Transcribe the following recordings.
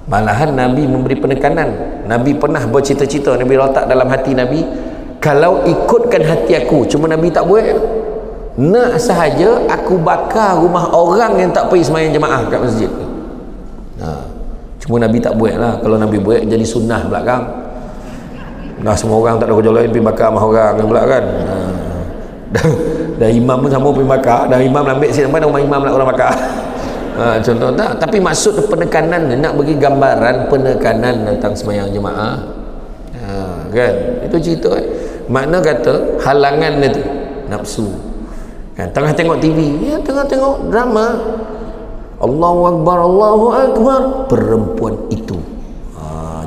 Malahan Nabi memberi penekanan. Nabi pernah bercita-cita, Nabi letak dalam hati Nabi, kalau ikutkan hati aku, cuma Nabi tak buat. Nak sahaja aku bakar rumah orang yang tak pergi sembahyang jemaah kat masjid. Cuma Nabi tak buat lah. Kalau Nabi buat jadi sunnah belakang. Dah semua orang tak ada kerja lain, pergi bakar rumah orang pula kan. Dah imam pun sama pergi bakar. Dah imam ambil siapa dah rumah imam nak orang bakar. Contoh tak. Tapi maksud penekanan nak bagi gambaran penekanan tentang sembahyang jemaah. Kan itu cerita makna kata halangan dia tu nafsu kan. Tengah tengok TV, ya tengah tengok drama, Allahu Akbar, Allahu Akbar, perempuan itu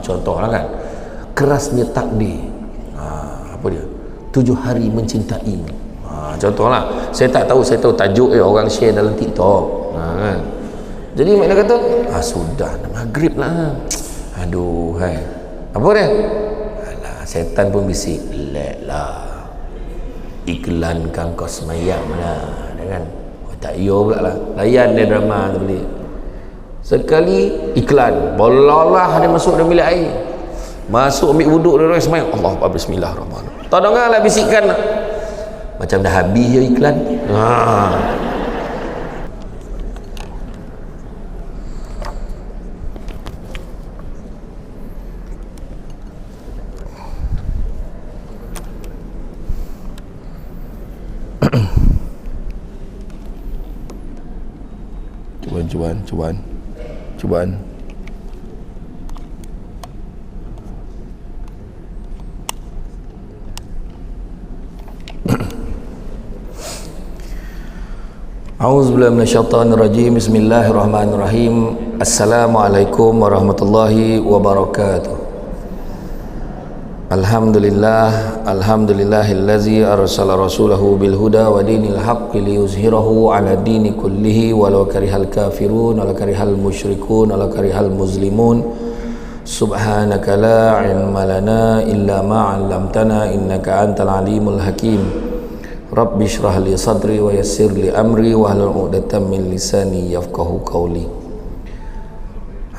contohlah kan, kerasnya takdir, apa dia, 7 hari mencintaimu, contohlah. Saya tak tahu, saya tahu tajuk orang share dalam TikTok kan. Jadi makna kata sudah maghrib lah, aduh hai, apa dia, setan pun bisik, lah iklankan kau semayang lah, kan? Tak iya pula lah, layan dia drama tu balik. Sekali iklan, bolalah dia masuk dalam bilik air, masuk ambil wuduk dia orang semayang, Allah Bismillahirrahmanirrahim. Tak dengar lah bisikan, macam dah habis ya iklan. Cubaan. A'udzubillahi minasyaitonirrajim. Bismillahirrahmanirrahim. Assalamualaikum warahmatullahi wabarakatuh. Alhamdulillahillazi arsala rasulahu bil huda wa dinil haqqi liyuzhirahu ala dini kullihi walau karihal kafirun wala karihal musyrikun wala karihal muslimun. Subhanaka la ilma lana illa ma 'allamtana innaka antal alimul hakim. Rabbi shrah li sadri wa yassir li amri wa hlul 'uqdatam min lisani yafqahu qawli.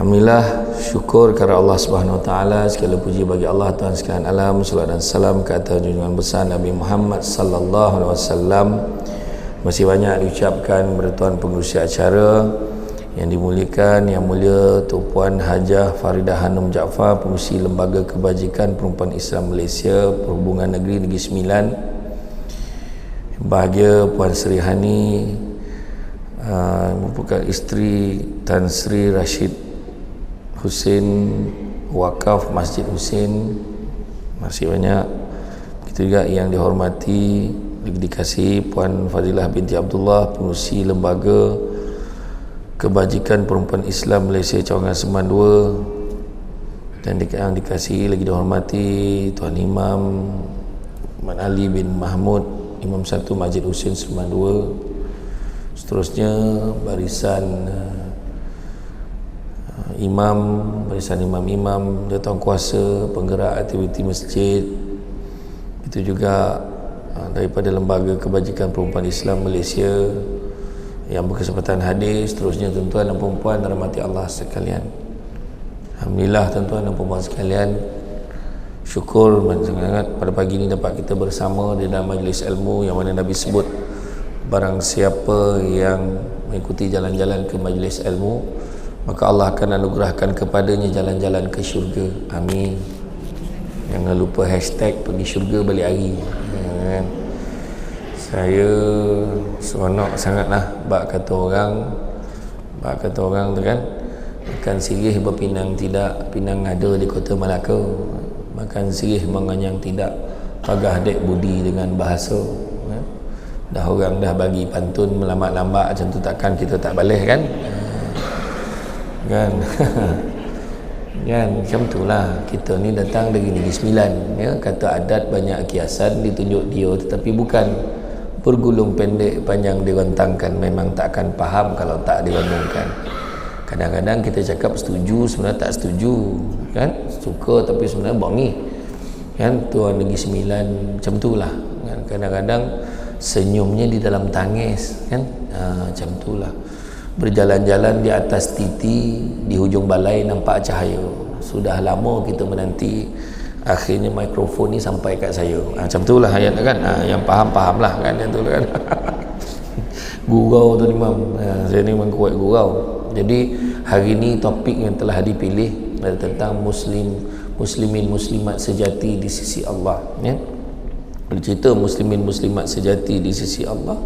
Alhamdulillah, syukur kepada Allah Subhanahu wa taala, segala puji bagi Allah Tuhan sekalian alam, salawat dan salam ke atas junjungan besar Nabi Muhammad sallallahu alaihi wasallam. Masih banyak diucapkan bertuan pengurusi acara yang dimuliakan, yang mulia Tok Puan Hajah Faridah Hanum Jaafar, pengurusi Lembaga Kebajikan Perempuan Islam Malaysia, Perhubungan Negeri Sembilan. Bahagia Puan Sri Hani, merupakan isteri Tan Sri Rashid Husin, wakaf Masjid Husin. Masih banyak. Begitu juga yang dihormati, dikasihi Puan Fadilah binti Abdullah, pengurusi Lembaga Kebajikan Perempuan Islam Malaysia Cawangan Sembilan 2. Dan yang dikasihi lagi dihormati Tuan Imam Man Ali bin Mahmud, Imam 1 Masjid Husin Sembilan 2. Seterusnya barisan imam, barisan imam-imam, datang kuasa, penggerak aktiviti masjid. Itu juga daripada Lembaga Kebajikan Perempuan Islam Malaysia yang berkesempatan hadir. Seterusnya tuan-tuan dan puan-puan rahmati Allah sekalian. Alhamdulillah tuan-tuan dan puan-puan sekalian, syukur sangat pada pagi ini dapat kita bersama di dalam majlis ilmu yang mana Nabi sebut, barang siapa yang mengikuti jalan-jalan ke majlis ilmu, maka Allah akan anugerahkan kepadanya jalan-jalan ke syurga. Amin. Jangan lupa hashtag pergi syurga balik hari. Saya seronok sangatlah bak kata orang tu kan, makan sirih berpinang tidak, pinang ada di Kota Melaka. Makan sirih menganyang tidak, pagah dek budi dengan bahasa. Dah orang dah bagi pantun melambat-lambat macam tu, takkan kita tak balas kan? Kan macam itulah. Kita ni datang dari Negeri Sembilan, ya, kata adat banyak kiasan ditunjuk dia, tetapi bukan bergulung pendek panjang direntangkan. Memang tak akan faham kalau tak direnungkan. Kadang-kadang kita cakap setuju, sebenarnya tak setuju kan, suka tapi sebenarnya bongi kan. Tuan Negeri Sembilan macam itulah kan. Kadang-kadang senyumnya di dalam tangis kan, macam itulah. Berjalan-jalan di atas titi, di hujung balai nampak cahaya. Sudah lama kita menanti, akhirnya mikrofon ni sampai kat saya. Macam tu lah ayat kan. Yang faham lah kan, yang tu kan. Gurau tu Imam. Saya ni memang kuat gurau. Jadi hari ni topik yang telah dipilih adalah tentang muslimin muslimat sejati di sisi Allah, ya. Bercerita muslimin muslimat sejati di sisi Allah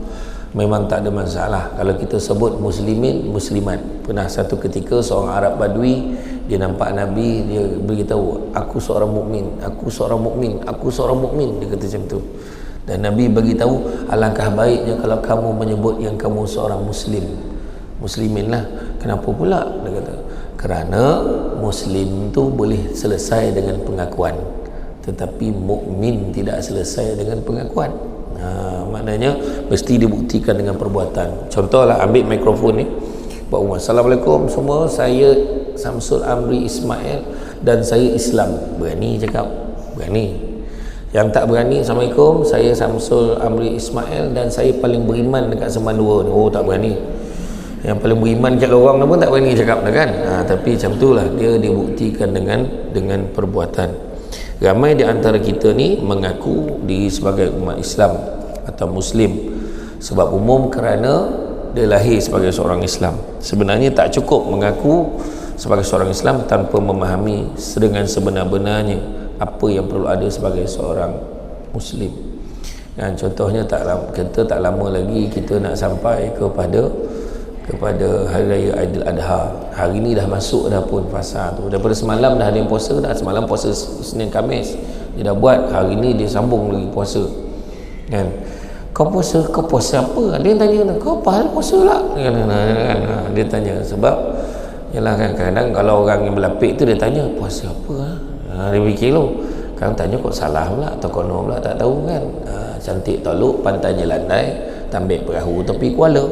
memang tak ada masalah kalau kita sebut muslimin muslimat. Pernah satu ketika seorang Arab Badui, dia nampak Nabi, dia beritahu, aku seorang mukmin, aku seorang mukmin, aku seorang mukmin, dia kata macam tu. Dan Nabi beritahu, alangkah baiknya kalau kamu menyebut yang kamu seorang muslimin lah. Kenapa pula? Dia kata, kerana muslim tu boleh selesai dengan pengakuan, tetapi mukmin tidak selesai dengan pengakuan. Maknanya mesti dibuktikan dengan perbuatan. Contohlah, ambil mikrofon ni, Pak Umar, Assalamualaikum semua, saya Samsul Amri Ismail dan saya Islam. Berani cakap? Berani. Yang tak berani, Assalamualaikum, saya Samsul Amri Ismail dan saya paling beriman dekat Semandua ni. Oh, tak berani. Yang paling beriman kat orang pun tak berani cakap dah kan. Tapi macam itulah, dia dibuktikan dengan perbuatan. Ramai di antara kita ni mengaku diri sebagai umat Islam atau Muslim sebab umum kerana dia lahir sebagai seorang Islam. Sebenarnya tak cukup mengaku sebagai seorang Islam tanpa memahami dengan sebenar-benarnya apa yang perlu ada sebagai seorang Muslim. Dan contohnya kita tak lama lagi kita nak sampai kepada Hari Raya Aidil Adha. Hari ni dah masuk dah pun fasa tu. Daripada semalam dah ada yang puasa dah. Semalam puasa Senin Khamis. Dia dah buat. Hari ni dia sambung lagi puasa. Kan? Kau puasa apa? Dia tanya, kau apa hal puasa lah? Dia tanya sebab yalah kan, kadang-kadang kalau orang yang berlapik tu dia tanya puasa apa? Dia fikir lu. Kadang tanya kok salah pula atau kono pula tak tahu kan. Cantik toluk pantainya landai, tambik perahu tepi kuala.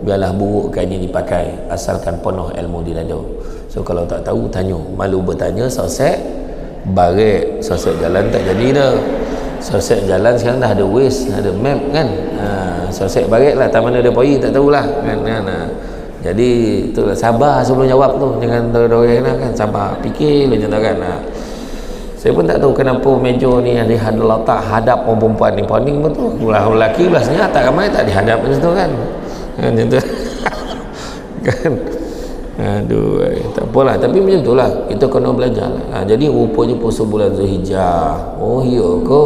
Biarlah burukkannya dipakai asalkan penuh ilmu di dada. So kalau tak tahu tanya, malu bertanya, sosek barik, sosek jalan tak jadi dah. Sosek jalan sekarang dah ada Waze, ada map kan. Sosek barik lah, tak mana dia pergi tak tahulah kan. Jadi itulah, sabar sebelum jawab tu, jangan dorang kan, sabar fikir macam tu kan. Saya pun tak tahu kenapa meja ni ada letak hadap orang perempuan ni poning betul. Orang lelaki biasanya tak ramai tak dihadap macam tu kan. Macam tu kan. Aduh, tak apalah, tapi macam itulah kita kena belajar lah. Jadi rupanya puasa bulan Zulhijjah. Oh ya ke?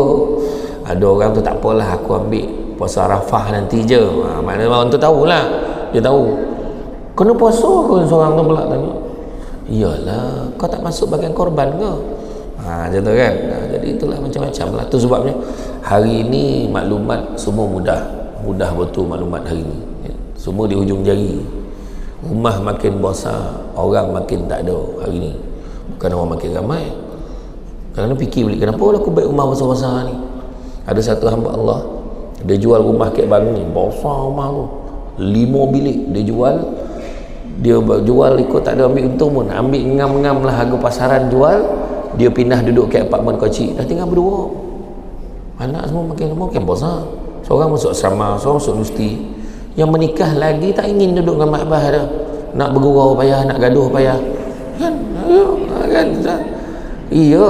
Ada orang tu tak apalah, aku ambil puasa Arafah nanti je. Maknanya orang tu tahulah, dia tahu kena puasa ke. Seorang tu pula tanya, iyalah, kau tak masuk bagian korban ke? Macam tu kan. Jadi itulah macam-macam lah. Tu sebabnya hari ini maklumat semua mudah betul maklumat hari ni. Semua di hujung jari. Rumah makin besar, orang makin tak ada hari ni. Bukan orang makin ramai. Kadang-kadang fikir balik, kenapa aku baik rumah besar-besar ni? Ada satu hamba Allah, dia jual rumah Kek Bang ni, besar rumah tu, 5 bilik dia jual. Dia jual ikut tak ada ambil untung pun, ambil ngam-ngam lah harga pasaran jual. Dia pindah duduk ke apartmen kecil, dah tinggal berdua. Anak semua makin besar. Seorang masuk asrama, seorang masuk universiti. Yang menikah lagi tak ingin duduk dengan mak abah dah. Nak bergurau payah, nak gaduh payah. Kan? Kan? Iya,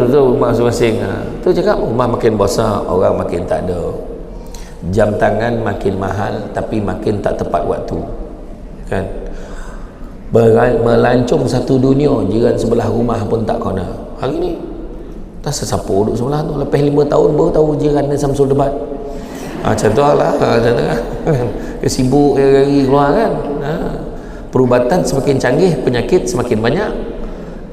tu rumah masing-masing. Tu cakap rumah makin besar, orang makin tak ada. Jam tangan makin mahal tapi makin tak tepat waktu. Kan? Melancong satu dunia, jiran sebelah rumah pun tak kena. Hari ni tak sesiapa duduk sebelah tu. Lepas 5 tahun baru tahu jiran dia Samsul debat. Macam tu lah. Macam tu kan. Dia sibuk hari-hari keluar kan. Perubatan semakin canggih, penyakit semakin banyak.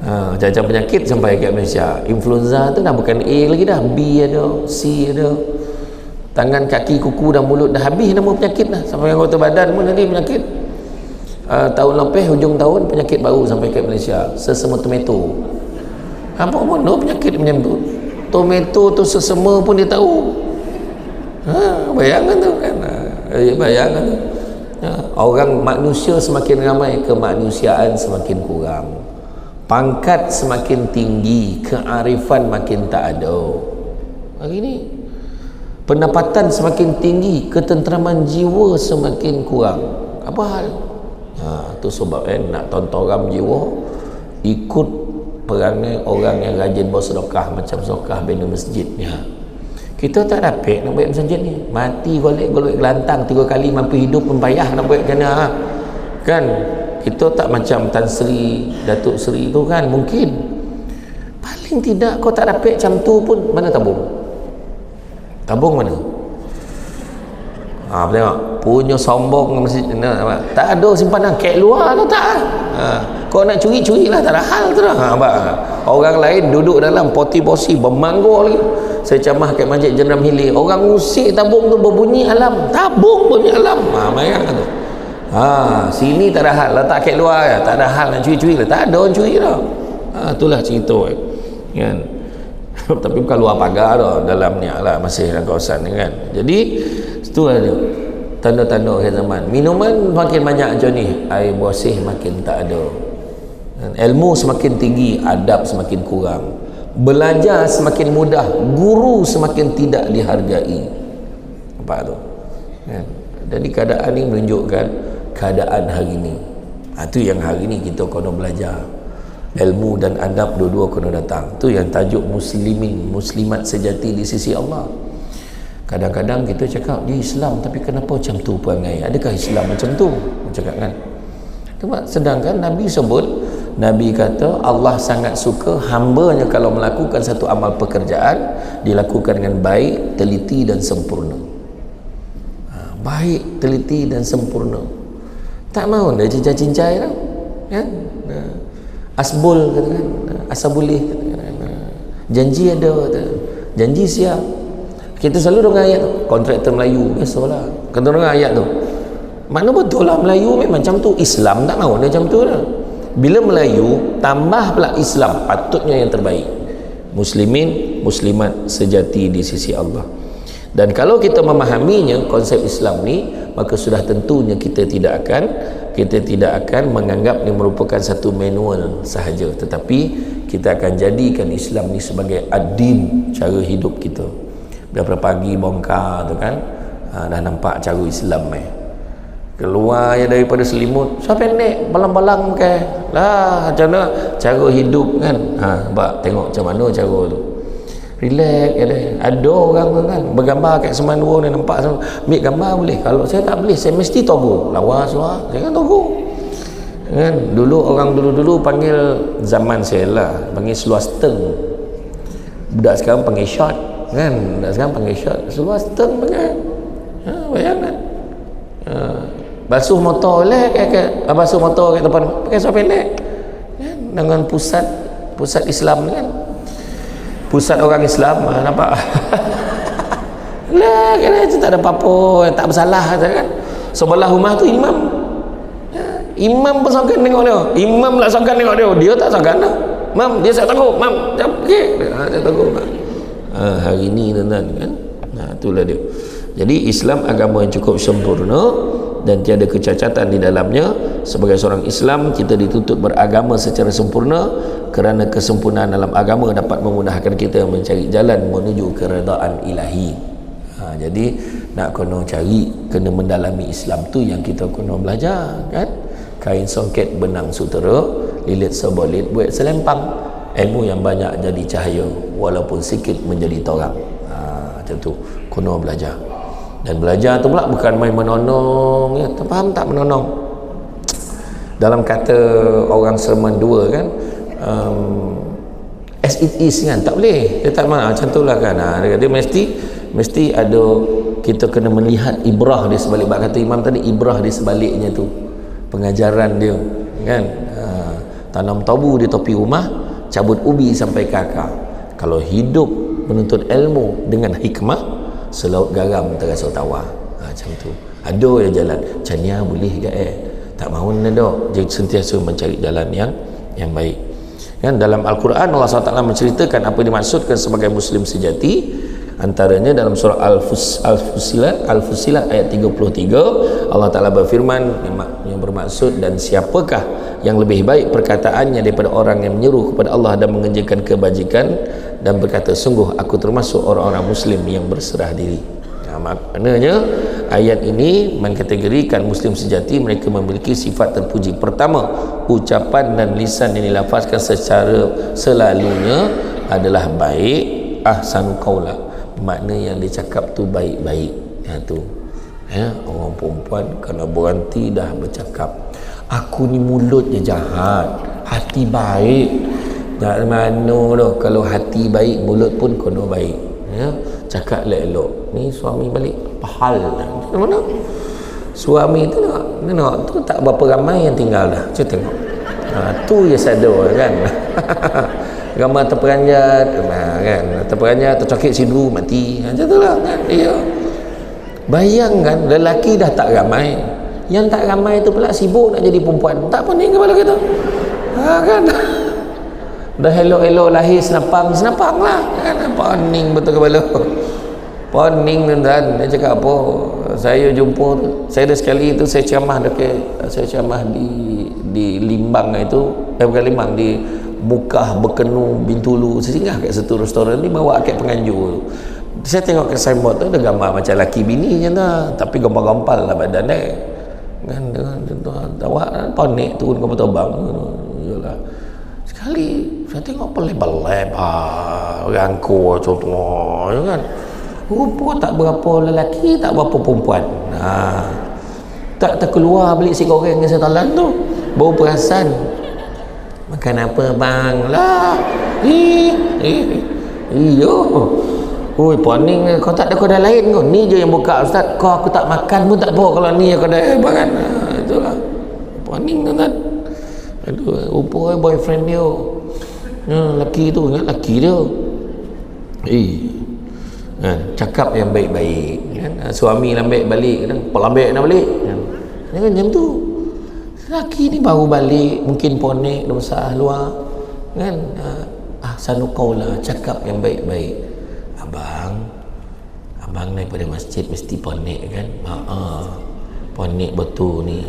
Macam-macam penyakit sampai ke Malaysia. Influenza tu dah bukan A lagi dah, B ada, C ada. Tangan, kaki, kuku dan mulut dah habis nama penyakit dah. Sampai anggota badan pun jadi penyakit. Tahun lepas hujung tahun penyakit baru sampai ke Malaysia, sesama tomato. Apa pun penyakit macam tu. Tomato tu sesama pun dia tahu. Bayangkan tu kan. Bayangkan tu. Orang manusia semakin ramai, kemanusiaan semakin kurang. Pangkat semakin tinggi, kearifan makin tak ada. Hari ni pendapatan semakin tinggi, ketenteraman jiwa semakin kurang. Apa hal? Tu sebab nak tontoram jiwa, ikut perangai orang yang rajin bersedekah macam sedekah bina masjid ni. Kita tak dapat nak buat masjid ni, mati golek-golek gelantang 3 kali mampu hidup pun payah nak buat macam mana kan. Kita tak macam Tan Sri, Datuk Sri tu kan, mungkin paling tidak kau tak dapat macam tu pun, mana tabung mana? Tengok punya sombong masjid tak ada simpanan kek luar tu tak. Kau nak curi lah, tak ada hal tu dah. Orang lain duduk dalam poti-posi bermanggur lagi. Saya camah kat Masjid Jenderal Hilir, orang usik tabung tu berbunyi alam, tabung bunyi alam. Bayang tu. Sini tak ada hal, letak kek luar ya, tak ada hal nak curi lah, tak ada orang curi dah. Itulah cerita kan. Tapi bukan luar pagar dah, dalam ni lah, masih dalam kawasan ni kan. Jadi itulah dia tanda-tanda akhir zaman. Minuman makin banyak macam ni, air bersih makin tak ada, ilmu semakin tinggi, adab semakin kurang, belajar semakin mudah, guru semakin tidak dihargai. Nampak tu kan? Jadi keadaan ni menunjukkan keadaan hari ni. Itu yang hari ni kita kena belajar ilmu dan adab, dua-dua kena datang. Tu yang tajuk muslimin, muslimat sejati di sisi Allah. Kadang-kadang kita cakap dia Islam, tapi kenapa macam tu perangai? Adakah Islam macam tu? Cakap kan. Sedangkan Nabi sebut, Nabi kata Allah sangat suka hambanya kalau melakukan satu amal pekerjaan dilakukan dengan baik, teliti dan sempurna. Baik, teliti dan sempurna. Tak mahu dah cincai-cincai tau kan? Asbul katakan, asabulih katakan. Janji ada, janji siap. Kita selalu dengar ayat tu, kontraktor Melayu biasalah. Kita dengar ayat tu, mana betul lah Melayu memang macam tu. Islam tak mahu dia macam tu dah. Bila Melayu tambah pula Islam, patutnya yang terbaik, muslimin muslimat sejati di sisi Allah. Dan kalau kita memahaminya konsep Islam ni, maka sudah tentunya kita tidak akan menganggap ini merupakan satu manual sahaja, tetapi kita akan jadikan Islam ni sebagai ad-din, cara hidup kita. Daripada pagi bongkar tu kan, dah nampak cara Islam keluar ya daripada selimut, so pendek balang-balang ke lah, macam mana cara hidup kan. Tengok macam mana cara tu, relax ya deh. Ada orang tu kan bergambar kat semandua ni, nampak ambil gambar boleh. Kalau saya tak boleh, saya mesti togo lawas lah, saya kan togo kan. Orang dulu panggil, zaman saya lah panggil seluar steng, budak sekarang panggil short kan. Budak sekarang panggil short, seluar steng pakai. Bayangkan basuh motor basuh motor kat depan pakai seluar pendek kan? Dengan pusat Islam kan, pusat orang Islam, nampak lah kan, tak ada apa-apa, tak bersalah kan. Sebelah rumah tu imam pun sangkan tengok dia, imam lah sangkan tengok dia tak sangkan dah. Mam, dia saya takut, mam, okey, saya takut. Hari ni tuan-tuan kan, itulah dia. Jadi Islam agama yang cukup sempurna dan tiada kecacatan di dalamnya. Sebagai seorang Islam, kita dituntut beragama secara sempurna, kerana kesempurnaan dalam agama dapat memudahkan kita mencari jalan menuju keredaan ilahi. Jadi nak kena mendalami Islam tu yang kita kena belajar kan. Kain songket benang sutera, lilit sebolit buat selempang, ilmu yang banyak jadi cahaya walaupun sikit menjadi torang. Macam tu kena belajar. Dan belajar tu pula bukan main menonong ya, faham tak menonong? Dalam kata orang Sermon 2 kan, as it is kan, tak boleh, dia tak mahu macam tu lah kan. Dia mesti ada, kita kena melihat ibrah di sebalik. Kata imam tadi, ibrah di sebaliknya tu, pengajaran dia kan. Tanam tabu di topi rumah, cabut ubi sampai ke akar. Kalau hidup menuntut ilmu dengan hikmah, selaut garam terasa tawar. Macam tu ada ya jalan macam ni boleh ke tak mahu nak jadi sentiasa mencari jalan yang baik kan. Dalam Al-Quran Allah SWT menceritakan apa dimaksudkan sebagai muslim sejati. Antaranya dalam surah Al-Fussilat ayat 33, Allah Ta'ala berfirman yang bermaksud, dan siapakah yang lebih baik perkataannya daripada orang yang menyeru kepada Allah dan mengerjakan kebajikan dan berkata, sungguh aku termasuk orang-orang muslim yang berserah diri. Maknanya ayat ini mengkategorikan Muslim sejati mereka memiliki sifat terpuji. Pertama, ucapan dan lisan yang dilafazkan secara selalunya adalah baik. Ahsanu qaula, makna yang dicakap tu baik-baik. Tu orang perempuan kena berhenti dah bercakap, aku ni mulutnya jahat, hati baik. Tak mana dah, kalau hati baik mulut pun kena baik. Cakap elok-elok. Ni suami balik pahal mana suami tu nak tu tak berapa ramai yang tinggal dah. Cuba tengok, tu je sadar kan. Ramai terperanjat kan, terperanjat tercokit sidru mati macam tu lah kan. Bayangkan lelaki dah tak ramai, yang tak ramai tu pula sibuk nak jadi perempuan, tak pening kepala kita kan. Dah elok-elok lahir senapang lah kan, pening betul kepala, pening tuan-tuan. Dia cakap apa, saya jumpa tu, saya ada sekali tu saya ceramah di Limbang itu, bukan Limbang, di Mukah Bekenu Bintulu. Saya singgah kat satu restoran ni, bawa akak penganjur tu. Saya tengok ke signboard tu ada gambar macam laki bini je lah, tapi gampal-gampal lah badan dia kan, dengan awak ponik turun ke Batobang. Yalah, sekali saya tengok pelep-pelep rangkul contoh kan, rupa tak berapa lelaki, tak berapa perempuan. Tak terkeluar beli si goreng yang saya talan tu, bau perasan. Makan apa bang lah? Iyo. Oi, poning kau tak ada kedai lain kau. Ni je yang buka ustaz. Kau aku tak makan pun tak apa kalau ni kedai bang. Itulah. Poning kan. Aduh, rupa boyfriend dia. Laki tu, ingat laki dia. Cakap yang baik-baik kan. Suami lambik balik kan, pelambik nak balik kan. Jangan macam tu. Laki ni baru balik, mungkin ponik dah besar luar kan. Ahsanu qaula, cakap yang baik-baik. Abang daripada masjid mesti ponik kan. Ponik betul ni,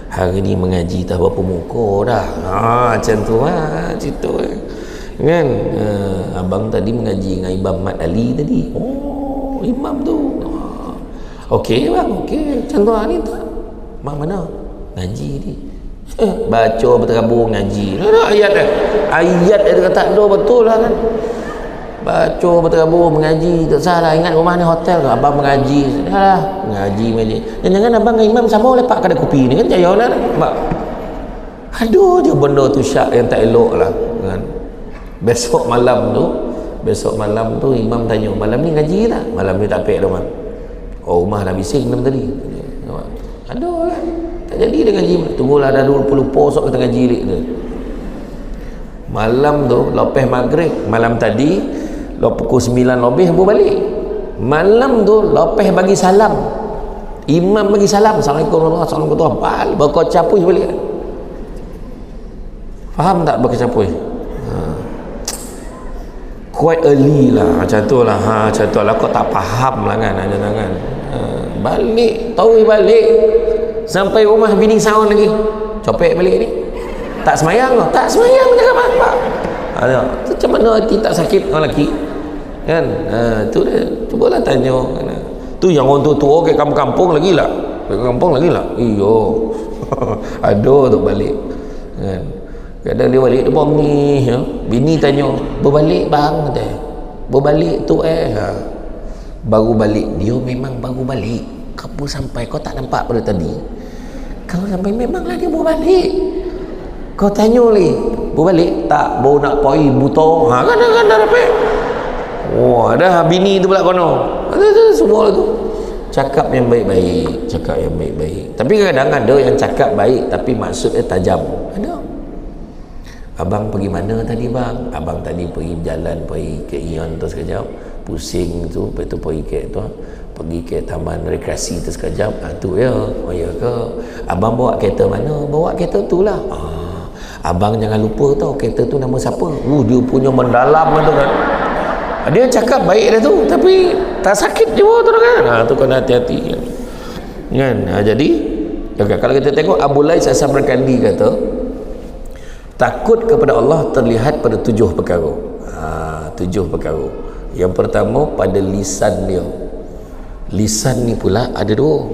hari ni mengaji tak berapa muka dah. Macam tu cerita kan. Abang tadi mengaji dengan Imam Mat Ali tadi. Oh, imam tu. Okey bang, okey. Contoh ni tak bang mana ngaji ni, baca berterabur ngaji. Ayat dia kata ada betul lah kan. Baca berterabur mengaji tak salah. Ingat rumah ni hotel ke abang mengaji, salah mengaji majlis. Jangan abang dengan imam sama lepak kedai kopi ni kan, jaya lah mak. Aduh, dia benda tu syak yang tak elok lah kan. Besok malam tu imam tanya, malam ni ngaji tak? Malam ni tak pek dah mak. Rumah dah bising malam tadi. Aduh kan, tak jadi dia ngaji. Tunggulah dah 20 posok kita ngaji dia. Malam tu lepas maghrib, malam tadi pukul 9 lebih baru balik. Malam tu lepas bagi salam, imam bagi salam, Assalamualaikum warahmatullahi wabarakatuh, baru capui balik. Faham tak berkecapui? Quite early lah macam tu lah. Macam tu lah, kau tak faham lah kan. Balik, tahu balik sampai rumah bini sahur lagi, copek balik ni. Tak semayang kau? Tak semayang cakap apa? Macam mana hati tak sakit orang lelaki kan? Tu dia, cubalah tanya kan? Tu yang orang tua-tua ke kampung-kampung lagi lah, iyo. Aduh tu balik kan. Kadang dia balik dia bom ni bini tanya, berbalik bang kata. Berbalik tu baru balik. Dia memang baru balik. Kau sampai kau tak nampak pada tadi. Kau sampai memanglah dia baru balik. Kau tanya lagi, berbalik tak? Baru nak poi buto. Kan dah dapat. Dah bini tu pula kono. Semua tu. Cakap yang baik-baik. Tapi kadang-kadang ada yang cakap baik tapi maksudnya tajam. Ada. Abang pergi mana tadi bang? Abang tadi pergi berjalan, pergi ke Ion tu sekejap, pusing tu, lepas tu pergi ke taman rekreasi tu sekejap. Tu ya. Oh ya ke? Abang bawa kereta mana? Bawa kereta tu lah. Abang jangan lupa tau, kereta tu nama siapa? Dia punya mendalam tu kan. Dia cakap baik dia tu, tapi tak sakit jiwa tu kan. Tu kena hati-hati kan. Jadi kalau kita tengok Abu Lais As-Samarkandi kata, takut kepada Allah terlihat pada 7 perkara. 7 perkara. Yang pertama pada lisan dia. Lisan ni pula ada dua,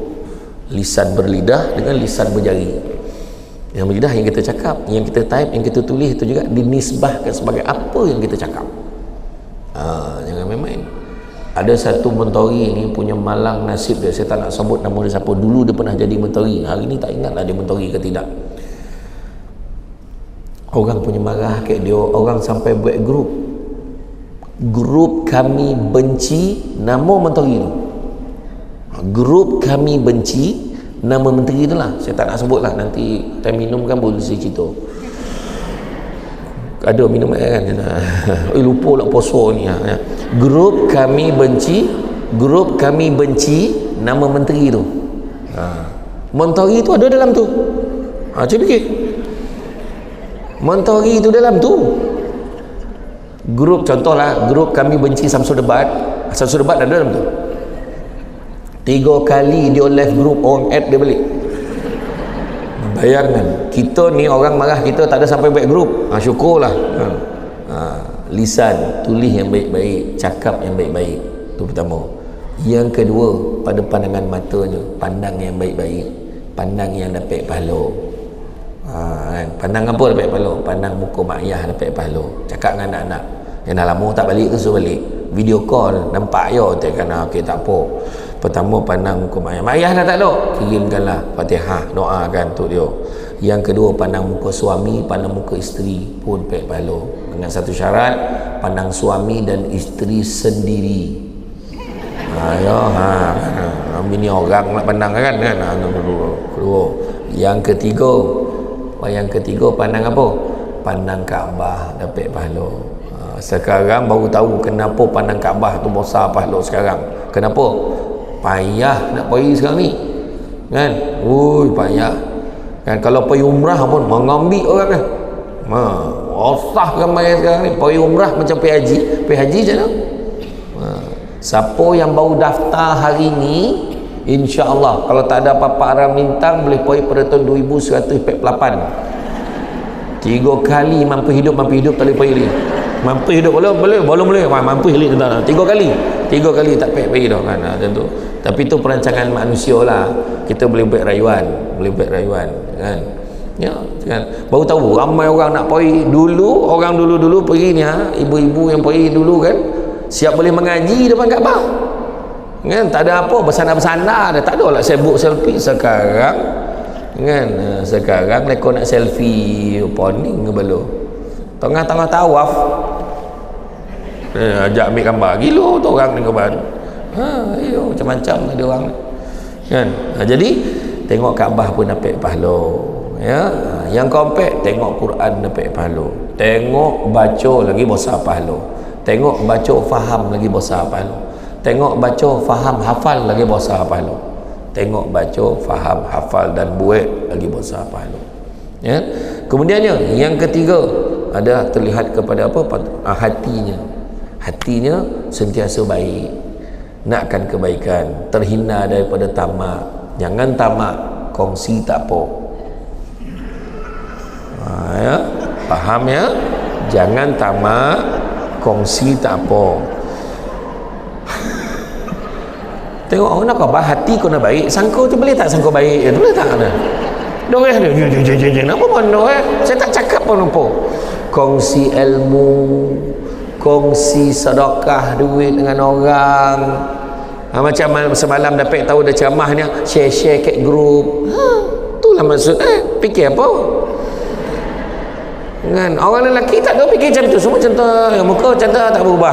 lisan berlidah dengan lisan berjari. Yang berlidah yang kita cakap, yang kita type, yang kita tulis itu juga dinisbahkan sebagai apa yang kita cakap. Jangan main-main. Ada satu mentori ni punya malang nasib dia, saya tak nak sebut nama dia siapa. Dulu dia pernah jadi mentori, hari ni tak ingatlah dia mentori ke tidak. Orang punya marah kat dia, orang sampai buat grup kami benci nama mentori tu. Grup kami benci nama menteri tu lah, saya tak nak sebut lah, nanti time minum kan boleh saya cerita. Ada minum air kan. Lupa lah poso ni. Grup kami benci nama menteri tu. Menteri tu ada dalam tu. Cuba fikir, menteri tu dalam tu. Grup, contohlah grup kami benci Samsul Debat ada dalam tu. 3 kali dia left group, orang add dia balik. Bayangkan, kita ni orang marah kita tak ada sampai baik group. Syukurlah. Lisan, tulis yang baik-baik, cakap yang baik-baik. Itu pertama. Yang kedua, pada pandangan matanya, pandang yang baik-baik, pandang yang dapat pahala. Kan? Pandang apa dapat pahala? Pandang muka mak ayah dapat pahala. Cakap dengan anak-anak, yang dah lama tak balik ke, suruh balik. Video call, nampak ya, tekan okey tak apa. Pertama, pandang muka mak ayah. Mak ayah dah tak ada, kirimkanlah Fatihah, doakan untuk dia. Yang kedua, pandang muka suami, pandang muka isteri pun baik pahala. Dengan satu syarat, pandang suami dan isteri sendiri. Bini orang nak pandang kan. Kedua. Yang ketiga, pandang apa? Pandang Kaabah dapat pahala. Sekarang baru tahu kenapa pandang Kaabah tu besar pahala sekarang. Kenapa? Payah nak pergi sekarang ni kan. Payah kan. Kalau pergi umrah pun mengambil orang kan. Osah ramai sekarang ni. Pergi umrah macam pergi haji je lah. Siapa yang baru daftar hari ni, insya-Allah kalau tak ada apa-apa arang lintang, boleh pergi pada tahun 2148. 3 kali mampu hidup tak boleh pergi lagi. Mampu hidup boleh mampu hidup tak. 3 kali tak pergi dah kan. Tentu. Tapi itu perancangan manusia lah. Kita boleh buat rayuan kan. Ya kan. Baru tahu ramai orang nak pergi dulu. Orang dulu pergi ni, ibu-ibu yang pergi dulu kan, siap boleh mengaji depan Kaabah kan. Tak ada apa, bersandar-bersandar dah, tak ada lah sibuk selfie. Sekarang kan, sekarang mereka nak selfie poning ke belum tengah-tengah tawaf, ajak ambil gambar gila tu orang ni kawan. Macam-macam ada orang kan. Jadi tengok Kaabah pun dapat pahala ya. Yang keempat, tengok Quran dapat pahala. Tengok baca lagi besar pahala. Tengok baca faham lagi besar pahala. Tengok baca faham hafal lagi besar pahala. Tengok baca faham hafal dan buat lagi besar pahala ya. Kemudiannya yang ketiga ada terlihat kepada apa? Hatinya sentiasa baik, nakkan kebaikan, terhindar daripada tamak. Jangan tamak, kongsi tak apa. Ya, faham ya? Jangan tamak, kongsi tak apa. Tengok orang nak khabar, hati kau nak baik, sangka tu boleh tak sangka baik? Boleh tak ada? Doa dia apa pun doa. Saya tak cakap pun apa. Kongsi ilmu, kongsi sedekah duit dengan orang. Macam semalam dapat tahu dah ceramahnya, share kat grup. Itulah maksud. Fikir apa? Kan orang lelaki tak ada fikir macam tu, semua macam tu. Muka macam tu tak berubah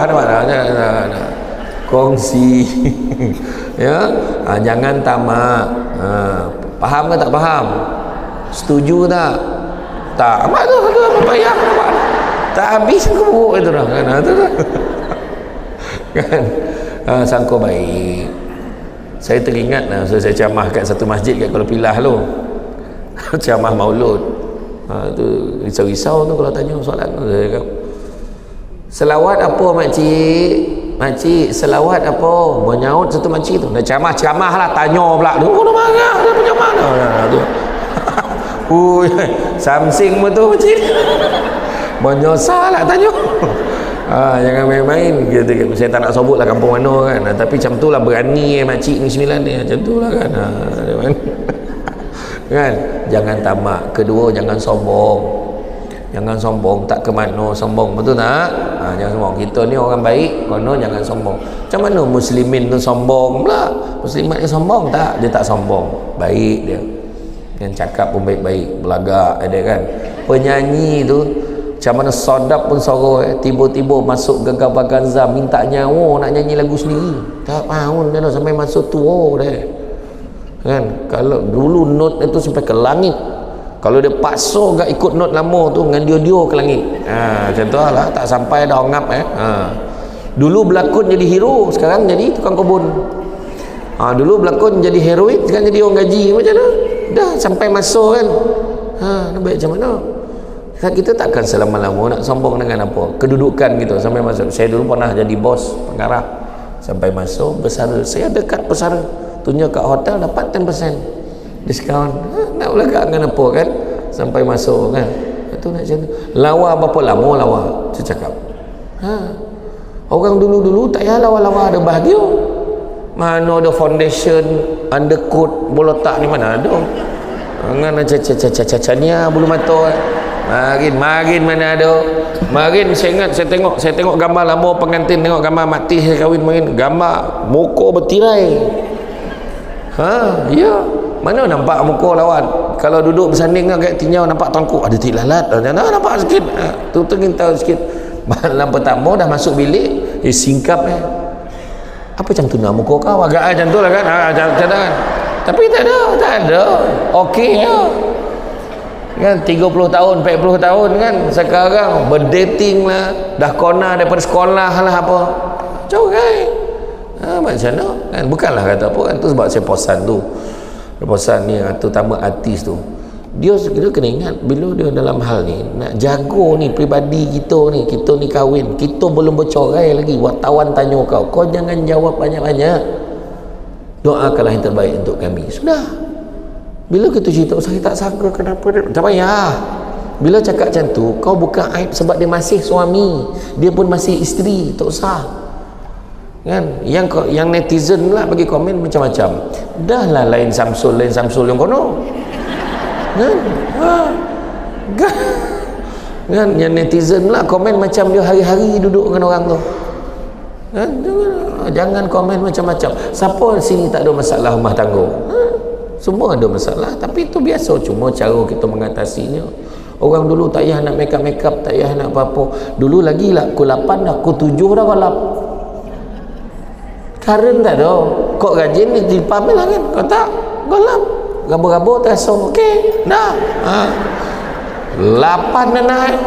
kongsi. Ya, jangan tamak. Faham ke tak faham? Setuju tak? Tak. Amat tu payah. Tak habis kebuk itu dah kan. Kan? Sangka baik. Saya teringat saya ceramah kat satu masjid kat Kuala Pilah tu. Ceramah Maulud. Tu risau-risau tu kalau tanya soalan tu saya cakap, selawat apa makcik selawat apa? Menyaut satu makcik tu dah ceramah lah, tanya pula dia kena marah dia macam mana tu. Samsing betul makcik menyesal lah tanya Jangan main-main. Saya tak nak sebut lah kampung mana kan, tapi macam tu lah berani makcik ni 9 ni, macam tu lah kan. Kan, jangan tamak. Kedua, jangan sombong. Jangan sombong, tak ke mana sombong, betul tak? Jangan sombong. Kita ni orang baik, kono jangan sombong. Macam mana muslimin tu sombong pula? Muslimat ni sombong tak? Dia tak sombong, baik dia. Yang cakap pun baik-baik, belagak ada kan. Penyanyi tu macam mana sodap pun suara, tiba-tiba masuk Gegar Vaganza minta nyawa nak nyanyi lagu sendiri. Tak mahu dia sampai masuk tua dia. Kan? Kalau dulu note itu sampai ke langit. Kalau dia paksa gak ikut not lama tu dengan dia ke langit. Macam tu lah, tak sampai dah ngap Dulu berlakon jadi hero, sekarang jadi tukang kebun. Dulu berlakon jadi heroin, sekarang jadi orang gaji. Macam mana? Dah sampai masa kan. Nak baik macam mana? Kita takkan selama-lama nak sombong dengan apa? Kedudukan kita sampai masa. Saya dulu pernah jadi bos pengarah. Sampai masa bersara. Saya dekat bersara. Tunjuk kat hotel dapat 10% diskaun. Nak belakang dengan apa kan, sampai masuk kan. Itu nak macam tu. Lawa berapa lama lawa, saya cakap. Orang dulu-dulu tak payah lawa-lawa ada bahagia. Mana ada foundation, undercoat, bola tak ni mana ada. Dengan caca-caca-cacania bulu mata. Marin mana ada. Marin saya ingat saya tengok gambar lama pengantin, tengok gambar mati saya kahwin marin, gambar muka bertirai. Ya. Mana nampak muka lawan? Kalau duduk bersanding agak tinggal nampak tangkuk, ada tik lalat. Nampak sikit. Tu tahu sikit. Malam pertama dah masuk bilik, singkap apa macam tu nak muka kau? Agak macam tu lah kan. Macam kan. Tapi tak ada. Okey ya. Kan 30 tahun, 40 tahun kan. Sekarang berdating lah. Dah kona daripada sekolah lah apa. Cokai. Macam mana? Kan bukanlah kata apa kan, tu sebab saya posan tu. Posan ni terutama artis tu, dia kena ingat bila dia dalam hal ni nak jaga ni peribadi kita ni kahwin, kita belum bercerai lagi, wartawan tanya kau jangan jawab banyak-banyak, doakanlah yang terbaik untuk kami. Sudah, bila kita cerita saya tak sangka kenapa dia, tak payah. Bila cakap macam tu kau buka aib sebab dia masih suami, dia pun masih isteri, tak usah kan. Yang netizen lah bagi komen macam-macam. Dah lah lain Samsul yang kono kan. Yang netizen lah komen macam dia hari-hari duduk dengan orang tu kan. Jangan komen macam-macam. Siapa sini tak ada masalah rumah tangga? Semua ada masalah, tapi itu biasa, cuma cara kita mengatasinya. Orang dulu tak payah nak make up, tak payah nak apa-apa. Dulu lagi lah pukul 8 dah, pukul 7 dah balap. Karen tak ada. Kok rajin ni dipamil lah kan. Kau tak, golap. Gabur-gabur terasa. Okey, dah. 8 dah naik.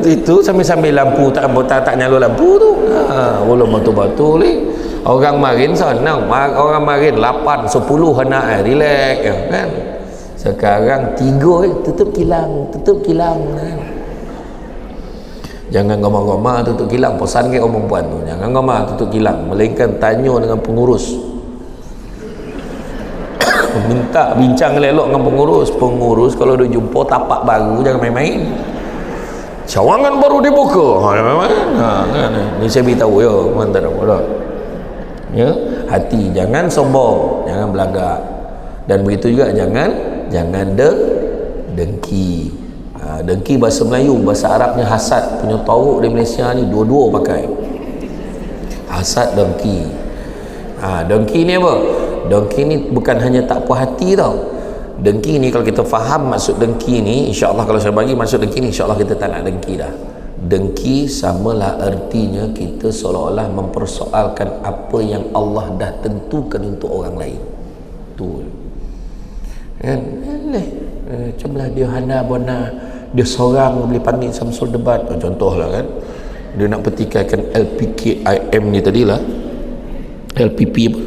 Itu sambil-sambil lampu tak nyala lampu tu. Belum batu-batu ni. Orang marin senang. Orang marin 8, 10 nak relax kan. Sekarang 3 tutup kilang kan. Jangan gomah-gomah tutup kilang, pesan ke orang perempuan tu, jangan gomah tutup kilang, melainkan tanya dengan pengurus. Minta bincang elok dengan pengurus kalau dia jumpa tapak baru jangan main-main. Cawangan baru dibuka. Kan. Ni saya beritahu ya, mantan apa. Ya, hati, jangan sombong, jangan belagak. Dan begitu juga jangan dengki. Dengki bahasa Melayu, bahasa Arabnya hasad. Punya tauk di Malaysia ni dua-dua pakai. Hasad, dengki. Dengki ni apa? Dengki ni bukan hanya tak puas hati tau. Dengki ni kalau kita faham maksud dengki ni, insya-Allah kalau saya bagi maksud dengki ni, insya-Allah kita tak nak dengki dah. Dengki samalah artinya kita seolah-olah mempersoalkan apa yang Allah dah tentukan untuk orang lain. Tu kan, macamlah dia hana bona, dia seorang boleh panggil Samsul debat, contohlah kan, dia nak pertikaikan LPKIM ni tadilah, LPP apa,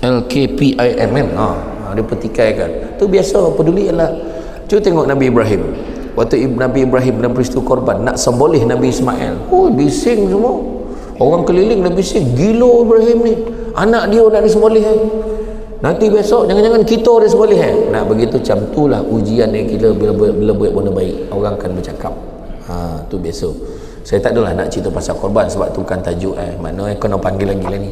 LKPIM kan, dia pertikaikan. Tu biasa, peduli lah. Cuba tengok Nabi Ibrahim, waktu Nabi Ibrahim dalam peristiwa korban nak semboleh Nabi Ismail, bising semua orang keliling, dah bising, gila Ibrahim ni, anak dia nak disembelih nanti besok jangan-jangan kita dia semboleh nak begitu. Macam itulah ujian yang kita bila buat benda baik, orang akan bercakap. Tu besok. Saya tak adalah nak cerita pasal korban sebab tu kan tajuk maknanya kena panggil lagi lah ni.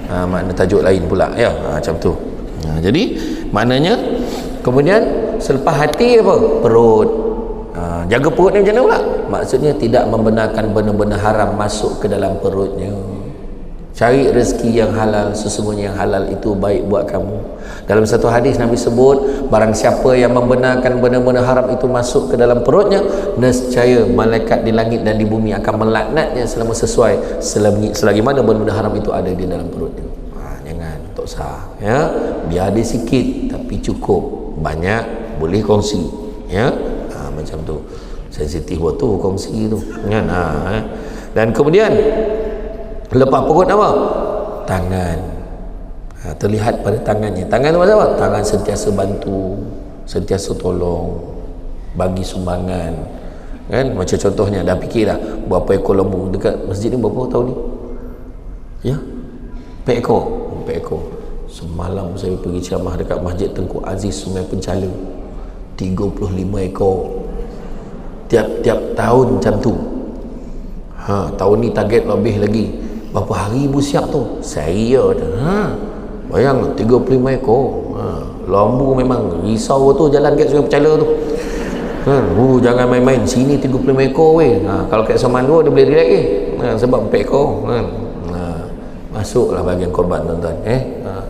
Makna tajuk lain pula ya. Macam tu. Jadi maknanya kemudian selepas hati apa? Perut. Jaga perut ni macam mana pula? Maksudnya tidak membenarkan benda-benda haram masuk ke dalam perutnya. Cari rezeki yang halal, sesungguhnya yang halal itu baik buat kamu. Dalam satu hadis Nabi sebut, barang siapa yang membenarkan benda-benda haram itu masuk ke dalam perutnya, nescaya malaikat di langit dan di bumi akan melaknatnya selama sesuai selagi mana benda-benda haram itu ada di dalam perutnya. Jangan, tak sah ya. Biar ada sikit tapi cukup, banyak boleh kongsi ya. Macam tu. Sensitif waktu kongsi tu kan. Dan kemudian lepas perut apa? Tangan. Terlihat pada tangannya. Tangan tu macam apa? Tangan sentiasa bantu, sentiasa tolong, bagi sumbangan. Kan? Macam contohnya, dah fikir dah berapa ekor lembu dekat masjid ni berapa tahun ni? Ya? 4 ekor. 4 ekor. Semalam saya pergi ceramah dekat Masjid Tengku Aziz Sungai Penchala. 35 ekor. Tiap-tiap tahun macam tu. Tahun ni target lebih lagi. Berapa hari ibu siap tu? Saya bayang 35 ekor. Lembu memang risau tu jalan kat Sungai Penchala tu. Jangan main-main. Sini 35 ekor weh. Kalau kat Samandu dia boleh relax sebab 4 ekor kan. Masuklah bahagian korban tuan-tuan.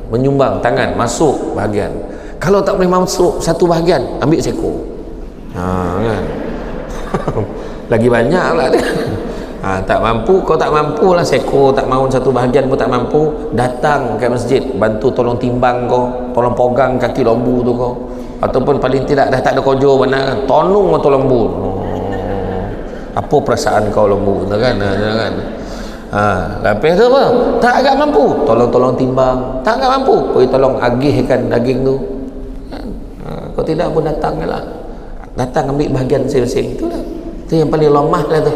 Menyumbang tangan masuk bahagian. Kalau tak boleh masuk satu bahagian, ambil seekor. Kan. Lagi banyak pula dia. Tak mampu, kau tak mampu lah seko, tak mahu satu bahagian pun tak mampu, datang ke masjid, bantu tolong timbang kau, tolong pegang kaki lembu tu kau, ataupun paling tidak dah tak ada kojo mana, tolong tu lembu. Apa perasaan kau lembu tu kan? Lepas tu apa? Tak agak mampu, tolong timbang. Tak agak mampu, pergi tolong agihkan daging tu. Kau tidak pun datang lah, datang ambil bahagian masing-masing. Itulah, itu yang paling lemah lah tu.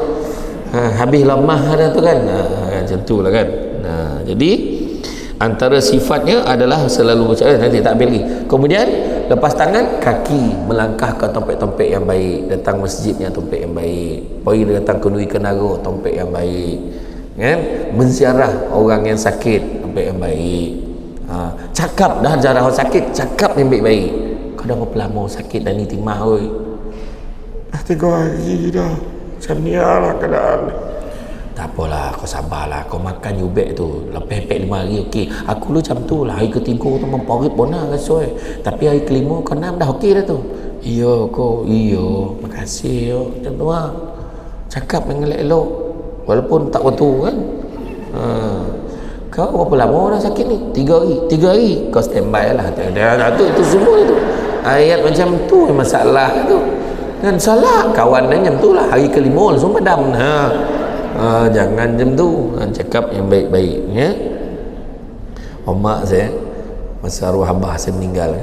Habis lemah dah tu kan. Macam tu lah kan. Jadi antara sifatnya adalah selalu bercakap, nanti tak ambil lagi. Kemudian lepas tangan, kaki melangkah ke tompek-tompek yang baik, datang masjidnya tompek yang baik, pergi datang ke Nui Kenara tompek yang baik kan, menziarah orang yang sakit tompek yang baik. Cakap dah ziarah orang sakit, cakap yang baik-baik. Kau dah berapa lama sakit dan ni timah oi? 3 hari dah. Macam ni lah keadaan. Tak apalah, kau sabarlah. Kau makan yubek tu lepas 5 hari okey. Aku lu macam tu lah. Hari ketiga tu memporit bona rasoi. Tapi hari kelima kau 6 dah okey dah tu. Iya kau, iya. Makasih yo. Macam tu lah. Cakap dengan elok-elok. Walaupun tak waktu kan. Kau berapa lama dah sakit ni? 3 hari. 3 hari kau standby lah. Itu semua tu. Ayat macam tu masalah tu. Kan salah kawan dan macam tu lah, hari kelima langsung padam. Jangan macam tu. Cakap yang baik-baik ya. Mak saya masa arwah abah saya meninggal,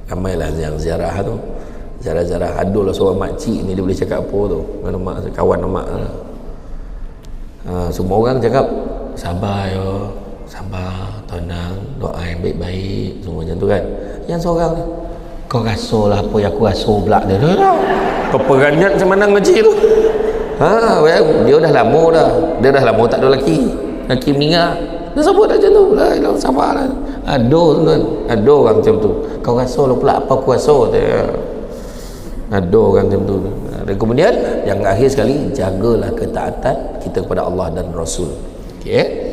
ramailah yang ziarah tu, ziarah adul lah seorang makcik ni, dia boleh cakap apa tu dengan mak saya, kawan mak lah. Semua orang cakap sabar yo, sabar, tenang, doa yang baik-baik, semua macam tu kan. Yang seorang ni, kau rasa lah apa yang aku rasa pula dia. Kau peranjat macam mana ngaji tu? Dia dah lama dah. Dia dah lama tak ada lelaki. Lelaki meninggal. Dia sebut macam tu. Lah, sabarlah. Ada kan. Ada orang macam tu. Kau rasa lah pula apa aku rasa dia. Ada orang macam tu. Dan kemudian yang akhir sekali, jagalah ketaatan kita kepada Allah dan Rasul. Okey.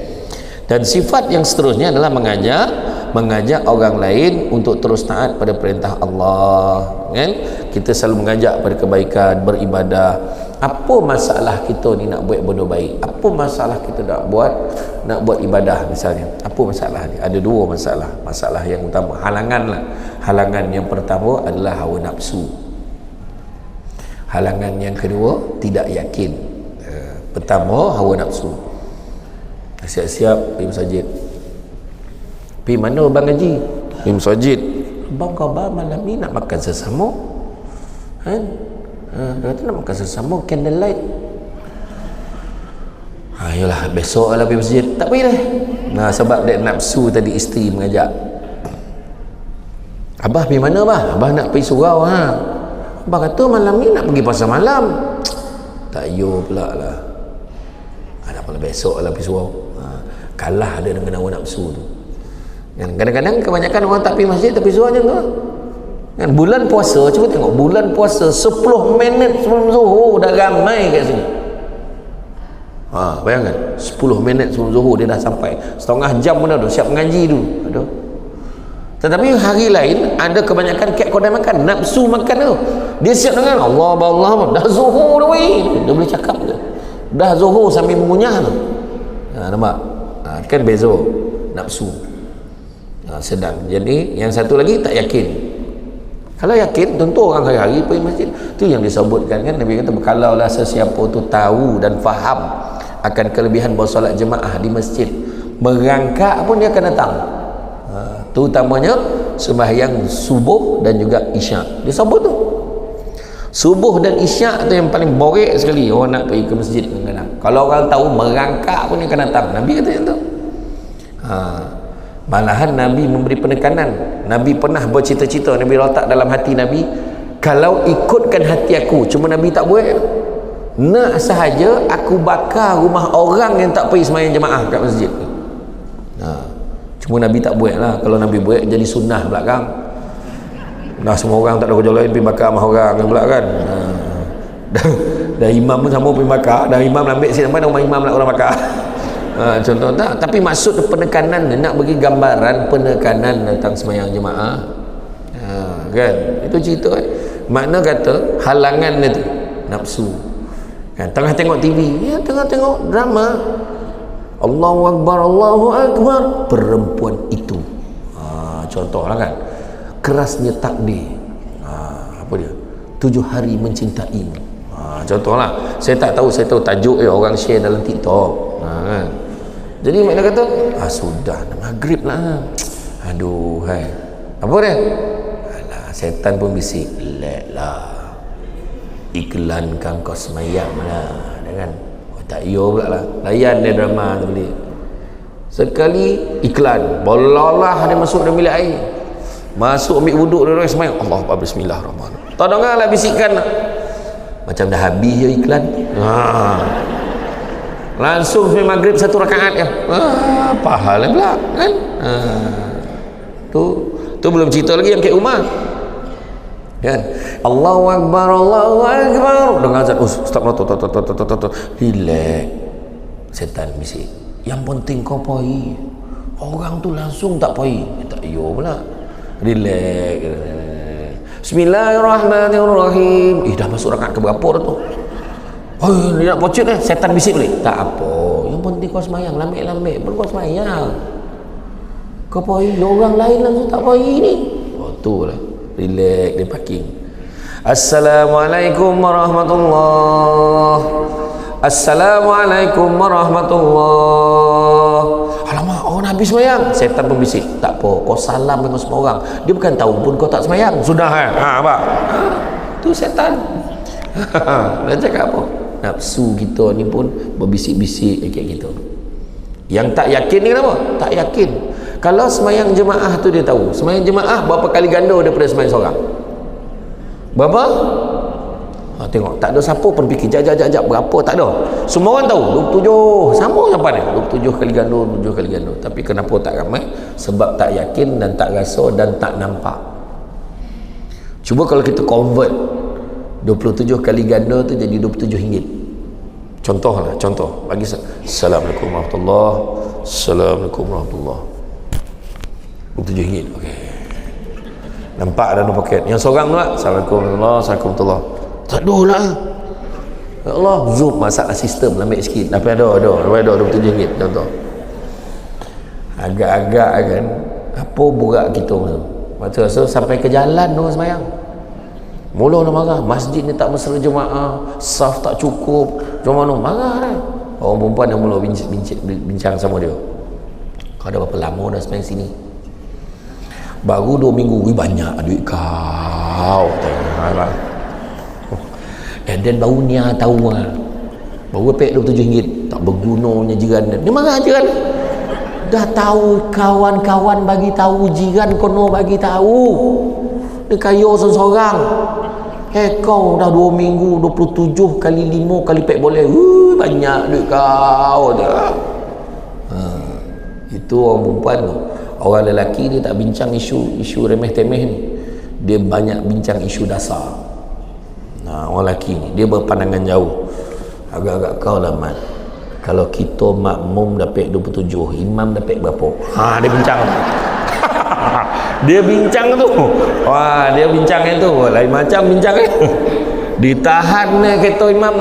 Dan sifat yang seterusnya adalah mengajak orang lain untuk terus taat pada perintah Allah kan. Kita selalu mengajak pada kebaikan, beribadah. Apa masalah kita ni nak buat benda baik? Apa masalah kita nak buat ibadah misalnya? Apa masalah ni? Ada 2 masalah. Masalah yang utama, halangan lah. Halangan yang pertama adalah hawa nafsu. Halangan yang kedua, tidak yakin. Pertama, hawa nafsu. Siap-siap pergi masjid. Pergi mana Abang Haji? Pergi masjid. Abang khabar malam ni nak makan sesama kan? Kata nak makan sesama candlelight. Ayolah besok lah pergi masjid. Tak pergi dah. Sebab dia nafsu tadi, isteri mengajak. Abah pergi mana Abah? Abah nak pergi surau abang kata malam ni nak pergi pasar malam. Tak yo pula lah. Ada pula besok lah pergi surau. Kalah dia dengan hawa nafsu tu. Kadang-kadang kebanyakan orang tak pergi masjid tapi zuhur macam tu. Kan bulan puasa, cuba tengok bulan puasa 10 minit sebelum zuhur dah ramai kat sini. Bayangkan 10 minit sebelum zuhur dia dah sampai. Setengah jam pun dah siap mengaji dulu. Aduh. Tetapi hari lain ada kebanyakan kat kedai makan, nafsu makan tu. Dia siap dengan Allah dah zuhur dah weh. Dia boleh cakap ke? Dah zuhur sambil mengunyah tu. Nampak? Kan beza nafsu. Sedang. Jadi yang satu lagi tak yakin. Kalau yakin tentu orang hari-hari pergi masjid. Tu yang disebutkan kan Nabi kata kalaulah sesiapa tu tahu dan faham akan kelebihan bersolat jemaah di masjid, merangkak pun dia akan datang. Terutamanya sembahyang subuh dan juga isyak. Dia sebut tu. Subuh dan isyak tu yang paling borek sekali orang nak pergi ke masjid kadang-kadang. Kalau orang tahu merangkak pun dia akan datang. Nabi kata yang tu. Malahan Nabi memberi penekanan. Nabi pernah bercita-cita, Nabi letak dalam hati Nabi, kalau ikutkan hati aku, cuma Nabi tak buat, nak sahaja aku bakar rumah orang yang tak pergi sembahyang jemaah kat masjid. Cuma Nabi tak buat lah. Kalau Nabi buat jadi sunnah belakang. Dah semua orang tak ada kerja lain pergi bakar rumah orang pula kan. Dah imam pun sama pergi bakar. Dah imam ambil siapa nama imam nak orang bakar. Contoh tak, tapi maksud penekanan nak bagi gambaran penekanan tentang sembahyang jemaah. Kan itu cerita kan. Makna kata halangan dia tu nafsu kan, tengah tengok TV ya, tengah tengok drama, Allahu Akbar, perempuan itu contohlah kan, kerasnya takdir, apa dia 7 hari mencintaimu, contohlah. Saya tahu tajuk orang share dalam TikTok kan. Jadi makna kata sudah maghrib lah, aduh hai, apa dia, alah, setan pun bisik, let lah, iklankan kau semayang lah, kan. Tak iyo pula lah, layan dia drama tu balik. Sekali iklan bolalah dia masuk dalam bilik air, masuk ambil wuduk dia semayang, Allah Akbar, bismillahirrahmanirrahim, tak dengar lah bisikan macam dah habis je iklan. Langsung sampai maghrib 1 rakaat ya. Pahala pula kan. Tu belum cerita lagi yang kat rumah kan. Allahu Akbar dengar azan, stop, relax, setan bisik, yang penting kau poi. Orang tu langsung tak poi, tak yo pula, relax. Bismillahirrahmanirrahim. Dah masuk rakaat ke berapa dah tu? Dia nak pocet setan bisik boleh? Tak apa, yang penting kau semayang, lambik-lambik pun kau semayang. Kau poi, orang lain langsung tak poi ni. Tu lah, relax di parking. Assalamualaikum warahmatullahi. Assalamualaikum warahmatullahi. Alamak, orang habis semayang, setan pun bisik. Tak apa, kau salam dengan semua orang. Dia bukan tahu pun kau tak semayang. Sudah apa? Tu setan. Dia cakap apa? Nafsu kita ni pun berbisik-bisik kayak gitu. Yang tak yakin ni kenapa? Tak yakin. Kalau semayang jemaah tu dia tahu, semayang jemaah berapa kali ganda daripada semayang seorang. Berapa? Tengok, tak ada siapa pun fikir jap berapa, tak ada. Semua orang tahu 27, sama siapa ni? 27 kali ganda, 27 kali ganda. Tapi kenapa tak ramai? Sebab tak yakin dan tak rasa dan tak nampak. Cuba kalau kita convert 27 kali ganda tu jadi RM27. Contoh bagi Assalamualaikum warahmatullahi, Assalamualaikum warahmatullahi, RM27. okey, nampak dalam poket. Yang seorang tu lah Assalamualaikum warahmatullahi, tak ada lah, ya Allah, zoom masalah sistem ambil sikit, tapi ada RM27. contoh agak-agak kan apa burak kita masa sampai ke jalan tu semayang. Mula nak marah, masjid ni tak mesra jemaah, saf tak cukup, macam mana marah dah. Orang perempuan yang mula bincang sama dia, kau dah berapa lama dah semayang sini? Baru 2 minggu. Banyak duit kau. Dan baru ni tahu baru pek RM27, tak bergunanya jiran dia marah jiran. Dah tahu kawan-kawan bagi tahu, jiran kono bagi tahu, dia kaya seorang. Kau dah 2 minggu 27 kali 5 kali pek boleh. Banyak duit kau tu. Itu orang perempuan tu. Orang lelaki dia tak bincang isu remeh-temeh ni. Dia banyak bincang isu dasar. Orang lelaki ni dia berpandangan jauh. Agak-agak kau lah Mat. Kalau kita makmum dapat 27, imam dapat berapa? Dia bincang. Dia bincang tu. Dia bincang itu lain macam bincang ditahan kereta imam.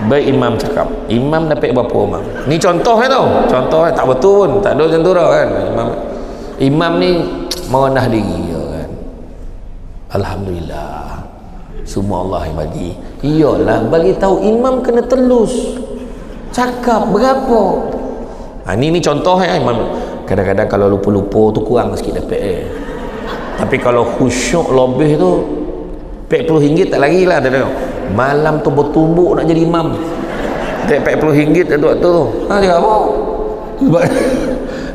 Baik imam cakap, imam dapat berapa imam? Ni contoh tu. Contoh tak betul pun, tak ada macam tu dah kan. Imam ni merendah diri kan. Alhamdulillah. Semua Allah yang bagi. Iyalah, bagi tahu imam kena telus. Cakap berapa? Ni contoh imam. Kadang-kadang kalau lupa-lupa tu kurang sikit dapat tapi kalau khusyuk lebih tu RM40 tak lagi lah. Malam tu bertumbuk nak jadi imam RM40 tu dia apa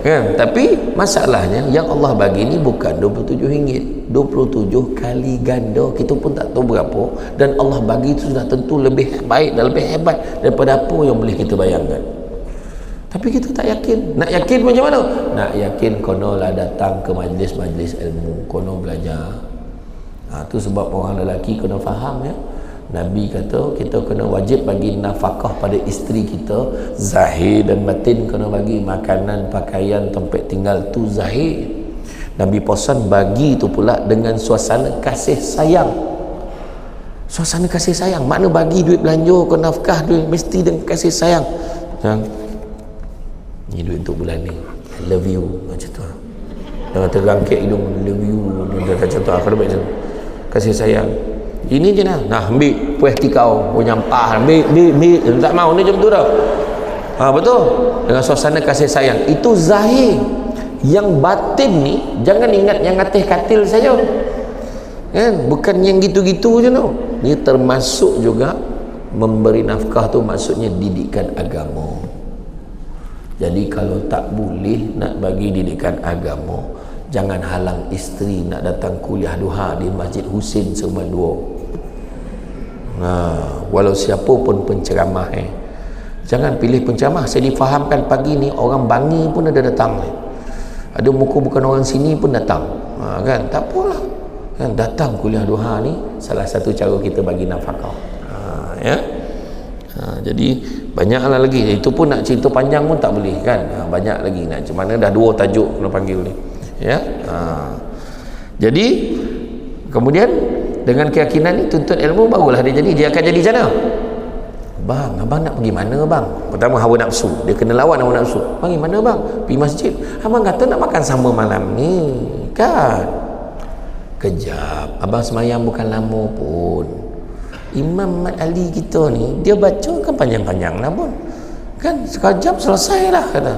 kan? Tapi masalahnya yang Allah bagi ni bukan RM27, 27 kali ganda. Kita pun tak tahu berapa, dan Allah bagi itu sudah tentu lebih baik dan lebih hebat daripada apa yang boleh kita bayangkan. Tapi kita tak yakin. Nak yakin macam mana? Nak yakin konolah datang ke majlis-majlis ilmu, kono belajar. Tu sebab orang lelaki kena faham ya. Nabi kata kita kena wajib bagi nafkah pada isteri kita, zahir dan batin kena bagi. Makanan, pakaian, tempat tinggal tu zahir. Nabi pesan bagi tu pula dengan suasana kasih sayang. Suasana kasih sayang, makna bagi duit belanja ke nafkah duit mesti dengan kasih sayang. Ni duit untuk bulan ni, I love you, macam tu. Jangan tergangkit hidung, love you, macam tu. Kalau macam tu kasih sayang. Ini je nah ambil puas kau nyampah, ambil tak mau ni macam tu dah. Betul, dengan suasana kasih sayang itu zahir. Yang batin ni jangan ingat yang atas katil saja kan, bukan yang gitu-gitu je no. Ni termasuk juga memberi nafkah tu, maksudnya didikan agama. Jadi kalau tak boleh nak bagi didikan agama, jangan halang isteri nak datang kuliah duha di Masjid Husin Seremban 2. Walau siapa pun penceramah jangan pilih penceramah. Saya difahamkan pagi ni orang Bangi pun ada datang ada muka bukan orang sini pun datang kan, tak apalah kan, datang kuliah duha ni salah satu cara kita bagi nafkah ya. Jadi banyaklah lagi, itu pun nak cerita panjang pun tak boleh kan. Banyak lagi nak macam mana, dah 2 tajuk kena panggil ni ya. Jadi kemudian dengan keyakinan ni tuntut ilmu barulah dia akan jadi macam mana? Bang, abang nak pergi mana bang? Pertama hawa nafsu, dia kena lawan hawa nafsu. Bang, mana bang? Pergi masjid. Abang kata nak makan sama malam ni kan. Kejap, abang semayang bukan lama pun. Imam Mat Ali kita ni dia baca kan panjang-panjang lah pun kan, sekejap selesai lah kata.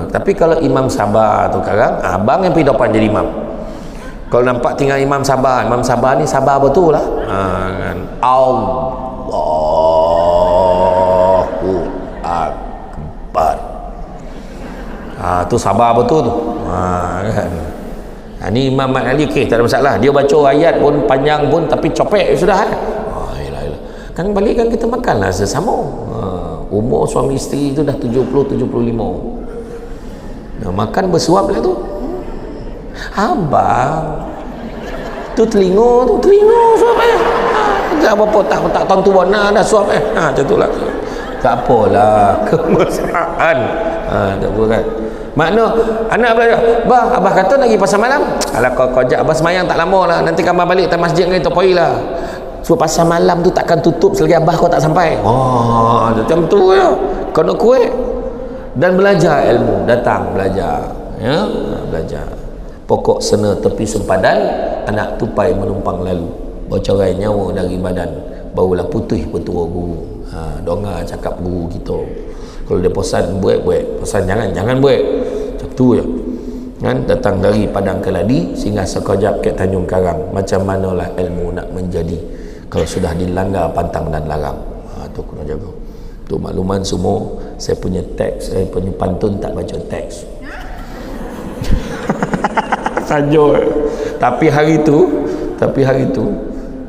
Tapi kalau imam sabar tu sekarang, abang yang pergi depan jadi imam. Kalau nampak tinggal imam sabar ni sabar betul lah kan. Allahu Akbar, tu sabar betul tu kan. Ni Imam Mat Ali okey, tak ada masalah, dia baca ayat pun panjang pun tapi copek sudah yelah. Kan balik kan kita makan lah sesama. Umur suami isteri tu dah 70-75, makan bersuap lah tu. Abang tu telinga suap tak apa tak tahun tu warna dah suap macam tu lah. Tak apalah, kemesraan tak apa kan. Makna anak belajar, bah abah kata lagi pasal malam. Alah kau ajak abah semayang tak lama lah, nanti kamu balik ke masjid dengan topoi lah. So pasal malam tu takkan tutup selagi abah kau tak sampai. Macam tu ya. Kau nak kuat dan belajar ilmu, datang belajar ya, belajar. Pokok sena tepi sempadan, anak tupai menumpang lalu. Bocorai nyawa dari badan, barulah putih petua guru. Donga cakap guru kita. Kalau dia pesan buat, pesan jangan buat. Macam tu je kan. Datang dari Padang Keladi sehingga sekejap ke Tanjung Karang. Macam manalah ilmu nak menjadi kalau sudah dilanggar pantang dan larang. Tu kena jaga. Tu makluman semua. Saya punya teks, saya punya pantun tak baca teks saja. Tapi hari tu Tapi hari itu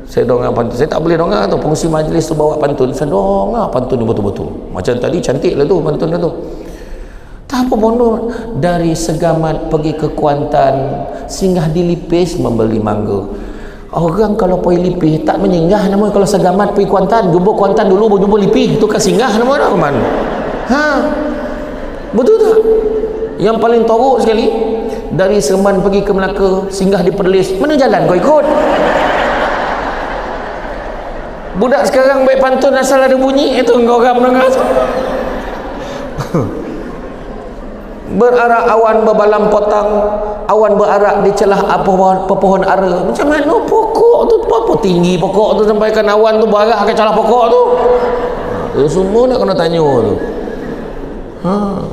saya dongak pantun, saya tak boleh dongak tu, pengurusi majlis tu bawa pantun, saya dongak pantun ni betul-betul macam tadi, cantik lah tu pantun tu. Tak apa bondo, dari Segamat pergi ke Kuantan, singgah di Lipis membeli mangga. Orang kalau pergi Lipis tak menyinggah nama, kalau Segamat pergi Kuantan, jumpa Kuantan dulu baru jumpa Lipis, tu kan singgah nama dah man. Betul tak? Yang paling teruk sekali, dari Seremban pergi ke Melaka, singgah di Perlis, mana jalan kau ikut? Budak sekarang baik pantun asal ada bunyi, itu engkau orang menengah tu. Berarak awan berbalam potang, awan berarak di celah pohon ara. Macam mana pokok tu, apa tinggi pokok tu sampaikan awan tu berarak ke celah pokok tu? Itu semua nak kena tanya tu.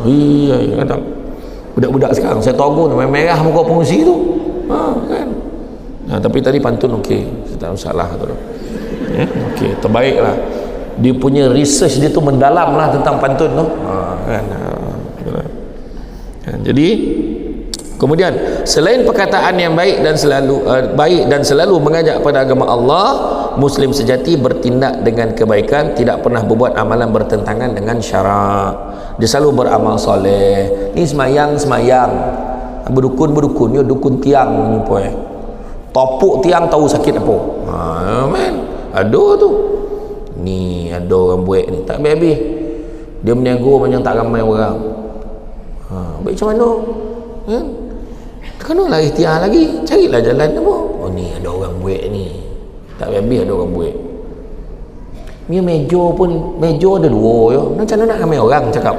Iya, kadang budak-budak sekarang saya togur merah muka pengurusi tu. Kan. Tapi tadi pantun okey, saya tak masalah tu. Okey, terbaiklah. Dia punya research dia tu mendalam lah tentang pantun tu. Kan. Jadi kemudian selain perkataan yang baik dan selalu mengajak pada agama Allah, Muslim sejati bertindak dengan kebaikan, tidak pernah berbuat amalan bertentangan dengan syarak. Dia selalu beramal soleh. Ni semayang, berdukun, dukun tiang ni topuk tiang tahu sakit apa. Ada tu. Ni ada orang buat ni tak habis. Dia menego macam tak ramai orang. Baik macam mana? Kena lah ikhtiar lagi, carilah jalan apa. Oh ni ada orang buat ni. Tak habis ada orang buat. Dia meja ada dua ya. Macam mana nak ramai orang cakap?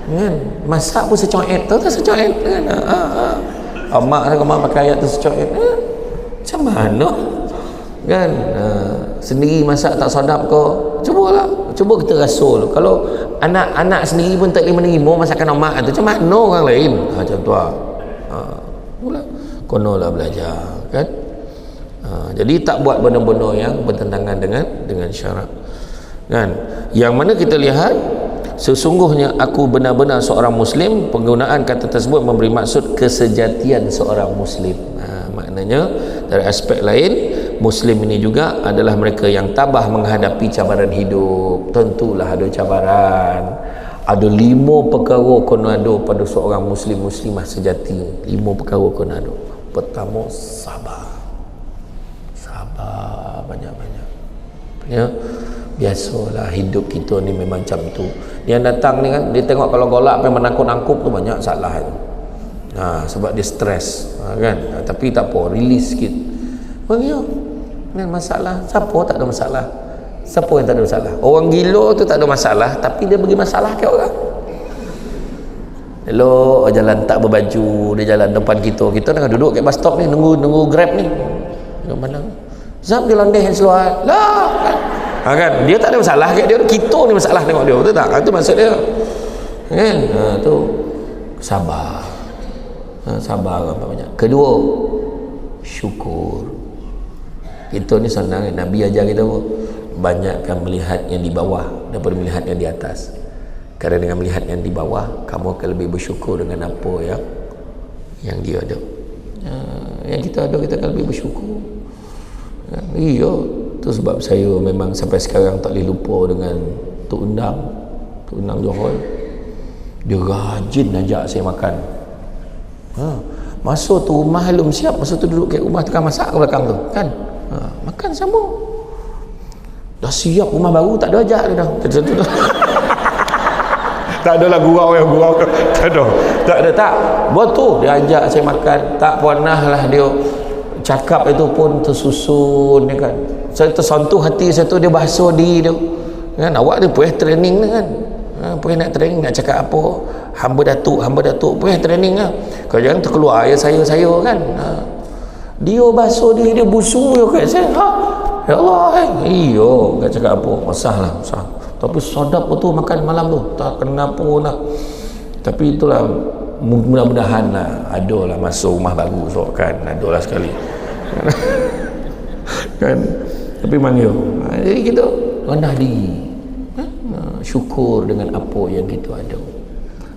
Kan? Masak pun secoet, tahu tak secoet kan? Mak pakai ayat tu secoet. Macam mana? Kan? Sendiri masak tak sedap ke? Cuba kita rasul. Kalau anak sendiri pun tak boleh menerima masakan mak tu, macam mana orang lain? Macam tu lah. Konolah belajar kan. Jadi tak buat benda-benda yang bertentangan dengan syarak kan. Yang mana kita lihat sesungguhnya aku benar-benar seorang Muslim, penggunaan kata tersebut memberi maksud kesejatian seorang Muslim. Maknanya dari aspek lain, Muslim ini juga adalah mereka yang tabah menghadapi cabaran hidup. Tentulah ada cabaran. Ada 5 perkara kena ada pada seorang Muslimah sejati. 5 perkara kena ada. Pertama, sabar banyak-banyak ya. Biasalah hidup kita ni memang macam tu. Yang datang ni kan, dia tengok kalau golak apa yang menangkut-nangkut tu banyak salah tu. Sebab dia stres kan. Tapi tak apa, release sikit. Bagi masalah, siapa tak ada masalah? Siapa yang tak ada masalah? Orang gila tu tak ada masalah, tapi dia bagi masalah ke orang. Hello, jalan tak berbaju, dia jalan depan kita tengah duduk kat bus stop ni, nunggu Grab ni. Yang mana? Zap dia landai hand seluar lah kan. Dia tak ada masalah kat dia, kita ni masalah tengok dia, betul tak? Itu maksud dia kan. Tu sabar banyak. Kedua, syukur. Kita ni senang, Nabi ajar kita apa? Banyakkan melihat yang di bawah daripada melihat yang di atas. Kerana dengan melihat yang di bawah, kamu akan lebih bersyukur dengan apa yang dia ada. Yang kita ada, kita akan lebih bersyukur. Iya, tu sebab saya memang sampai sekarang tak boleh lupa dengan Tok Undang Johor. Dia rajin ajak saya makan. Masa tu rumah belum siap, masa tu duduk kat rumah tengah masak ke belakang tu kan. Makan sama. Dah siap rumah baru, tak ada ajak dia dah. Tak adalah gurau. Tak ada. Betul dia ajak saya makan, tak pernah lah dia cakap itu pun tersusun kan. Saya tersentuh hati saya tu, dia basuh diri dia kan. Awak dia puas training kan. Puas nak training, nak cakap apa, hamba datuk puas training lah. Kalau jangan terkeluar ayah saya kan. Dia basuh diri dia, busu dia kat saya. Ya Allah iyo, tak cakap apa, masah. Tapi sedap betul makan malam tu, tak kenapa nak. Tapi itulah, mudah-mudahan lah adalah masuk rumah baru so, kan, adalah sekali kan. Tapi manggil jadi kita rendah diri, syukur dengan apa yang kita ada.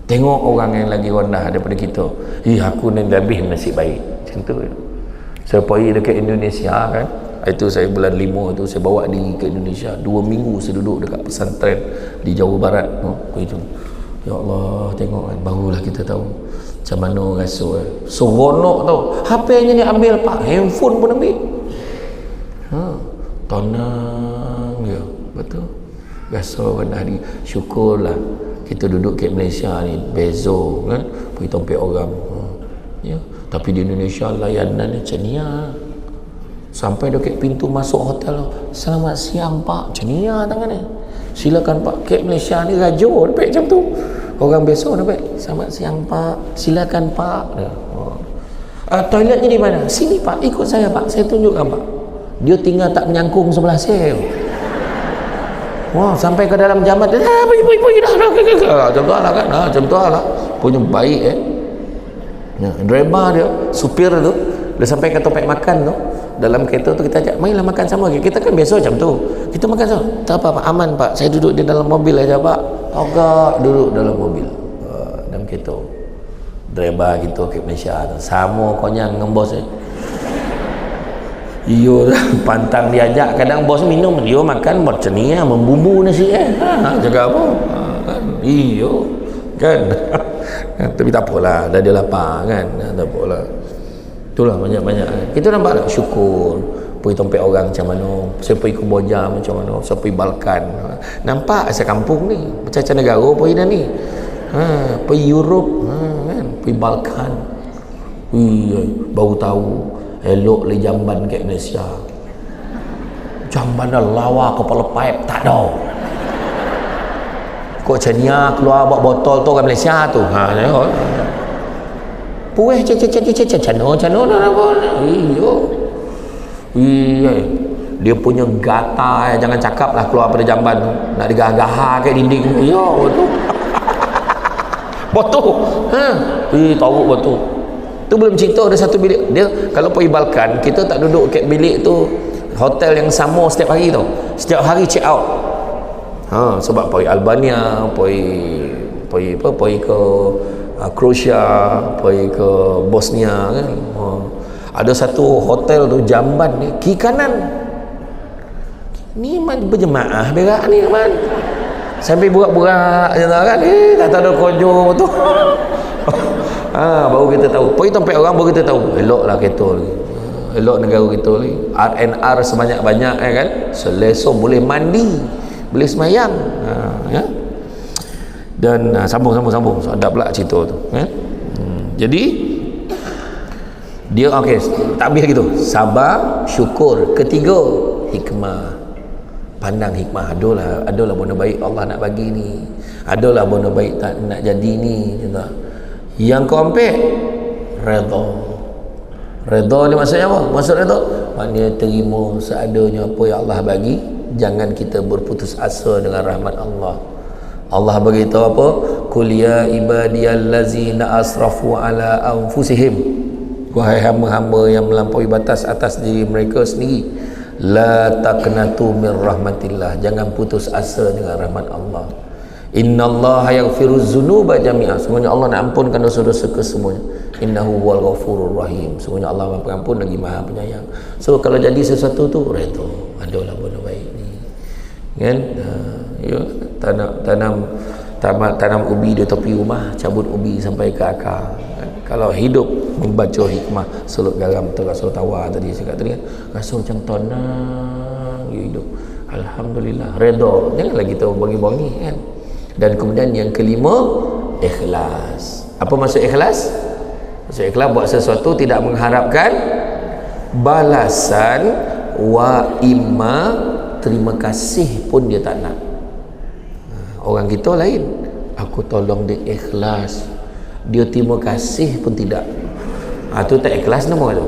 Tengok orang yang lagi rendah daripada kita, aku ni lebih nasib baik, macam tu Saya pergi dekat Indonesia kan, itu saya bulan 5 tu saya bawa diri ke Indonesia. 2 minggu saya duduk dekat pesantren di Jawa Barat. Itu ya Allah, tengok kan, barulah kita tahu macam mana rasa seronok tau. HP-nya ni ambil pak, handphone pun ambil. Tenang je, betul. Rasa rendah diri. Syukurlah kita duduk kat Malaysia ni bezo kan, pergi tempat orang. Ya, tapi di Indonesia layanan macam ni lah. Sampai dekat pintu masuk hotel, selamat siang pak, macam ni lah tangan ni. Silakan pak. Kat Malaysia ni rajo dapat macam tu. Orang besok dapat selamat siang pak, silakan pak. Toiletnya di mana? Sini pak, ikut saya pak, saya tunjukkan pak. Dia tinggal tak menyangkung sebelah saya. Wah, sampai ke dalam jamat dia, pergi dah. Macam tu lah kan, macam tu lah. Punya baik driver dia, supir tu, dia sampai ke tempat makan tu, dalam kereta tu kita ajak, marilah makan sama. Kita kan biasa macam tu, kita makan sama. Tak apa pak, aman pak, saya duduk di dalam mobil aja pak. Agak duduk dalam mobil, dalam kereta. Driver kita ke Malaysia tu sama konyang dengan bos. Iyo pantang diajak, kadang bos minum, dia makan macam ni lah, membumbu nasi jaga apa kan, iyo kan. Tapi tak apalah, dah dia lapar kan, tak apalah. Itulah banyak-banyak kita nampak lah, syukur. Pergi tempat orang macam mana, saya pergi ke Boja macam mana, saya pergi Balkan, nampak asal kampung ni macam negara pergi dah ni. Pergi Europe kan, pergi Balkan, baru tahu elok le jamban kat Malaysia. Jamban dah lawa kepala paip tak ada. Kok cania keluar bawa botol tu orang Malaysia tu. Tengok. Pueh cano dah apa. Iya. Dia punya gata jangan cakap lah keluar pada jamban tu. Nak digah-gah kat dinding. Iya betul. Botol. Tahu betul. Tu belum cerita ada satu bilik. Dia kalau pergi Balkan, kita tak duduk kat bilik tu hotel yang sama setiap hari tu. Setiap hari check out. Sebab pergi Albania, pergi ke Croatia, pergi ke Bosnia kan. Ada satu hotel tu jamban ni kiri kanan. Ni man berjemaah berak ni man. Sampai burak-burak je kan. Tak ada kojo tu. Baru kita tahu. Pergi tempat orang baru kita tahu. Eloklah kereta ni. Elok negara kita ni. R&R sebanyak-banyak kan. Selesa boleh mandi, boleh semayang. Ya. Dan sambung. So, ada pula cerita tu. Jadi dia okey, tak habis gitu. Sabar, syukur. Ketiga, hikmah. Pandang hikmah. Adalah benda baik Allah nak bagi ni. Adalah benda baik tak nak jadi ni. Yang keempat, redha. Redha ni maksudnya apa? Maksud redha, maknanya terima seadanya apa yang Allah bagi. Jangan kita berputus asa dengan rahmat Allah. Allah beritahu apa? Qul ya ibadiyallazina asrafu ala anfusihim. Wahai hamba-hamba yang melampaui batas atas diri mereka sendiri, la taqnatu min rahmatillah. Jangan putus asa dengan rahmat Allah. Innallaha yaghfiruz dzunuba jami'a. Sungguhnya Allah nak ampunkan dosa-dosa kesemuanya. Innahu huwal ghafurur rahim. Sungguhnya Allah Maha Pengampun lagi Maha Penyayang. So kalau jadi sesuatu tu redha, adalah benda baik ni. Kan? Ya, tanam ubi di tepi rumah, cabut ubi sampai ke akar. Kan? Kalau hidup membaca hikmah, selut garam terasa tawar tadi saya kata kan. Rasa macam tenang hidup. Alhamdulillah, redha. Janganlah kita bagi-bagi kan. Dan kemudian yang kelima, ikhlas. Apa maksud ikhlas? Maksud ikhlas buat sesuatu tidak mengharapkan balasan, wa imma terima kasih pun dia tak nak. Orang kita lain, aku tolong dia ikhlas, dia terima kasih pun tidak. Tu tak ikhlas nama tu.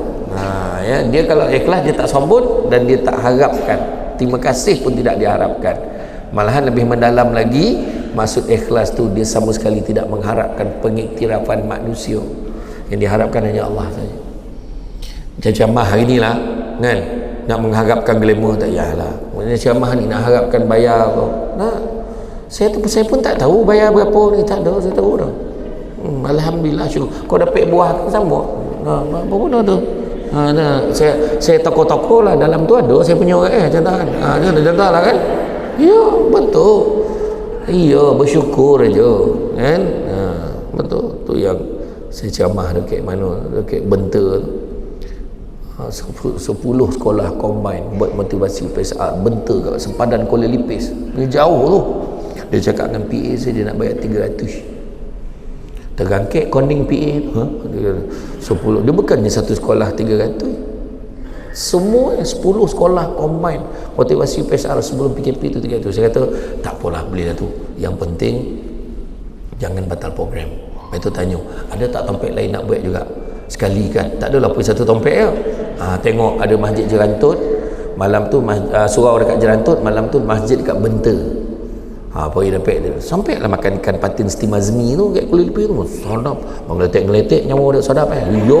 Ya, dia kalau ikhlas dia tak sombong dan dia tak harapkan, terima kasih pun tidak diharapkan. Malahan lebih mendalam lagi, maksud ikhlas tu dia sama sekali tidak mengharapkan pengiktirafan manusia. Yang diharapkan hanya Allah saja. Macam ceramah hari ni lah kan, nak mengharapkan glamour tak payahlah. Maksudnya ceramah ni nak harapkan bayar apa. Saya pun tak tahu bayar berapa ni, tak ada, saya tahu dah. Alhamdulillah syukur. Kau dapat buah kan sama. Apa benda tu? Saya tokoh-tokoh lah dalam tu ada saya punya orang contoh kan. Dia ada contoh lah kan. Ya betul. Iya bersyukur aja kan. Betul tu yang saya ceramah dekat mana, dekat Benta tu. 10 sekolah combine buat motivasi PSR Benta kat sempadan Kuala Lipis. Dia jauh tu. Dia cakap dengan PA saya dia nak bayar 300. Terangkit konding PA tu. Dia 10. Dia bukannya satu sekolah 300. Semua 10 sekolah combine motivasi PSR sebelum PKP tu 300. Saya kata tak apalah belilah tu. Yang penting jangan batal program. Itu tanya, ada tak tompek lain nak buat juga? Sekali kan, tak adalah pergi satu tompek je. Tengok ada masjid Jerantut, malam tu surau dekat Jerantut, malam tu masjid dekat Benta. Pergi dapat dia. Sampailah makan ikan patin steam azmi tu kat Kuala Lumpur tu. Sedap. Menggeletek-geletek nyawa dia sedap Yo.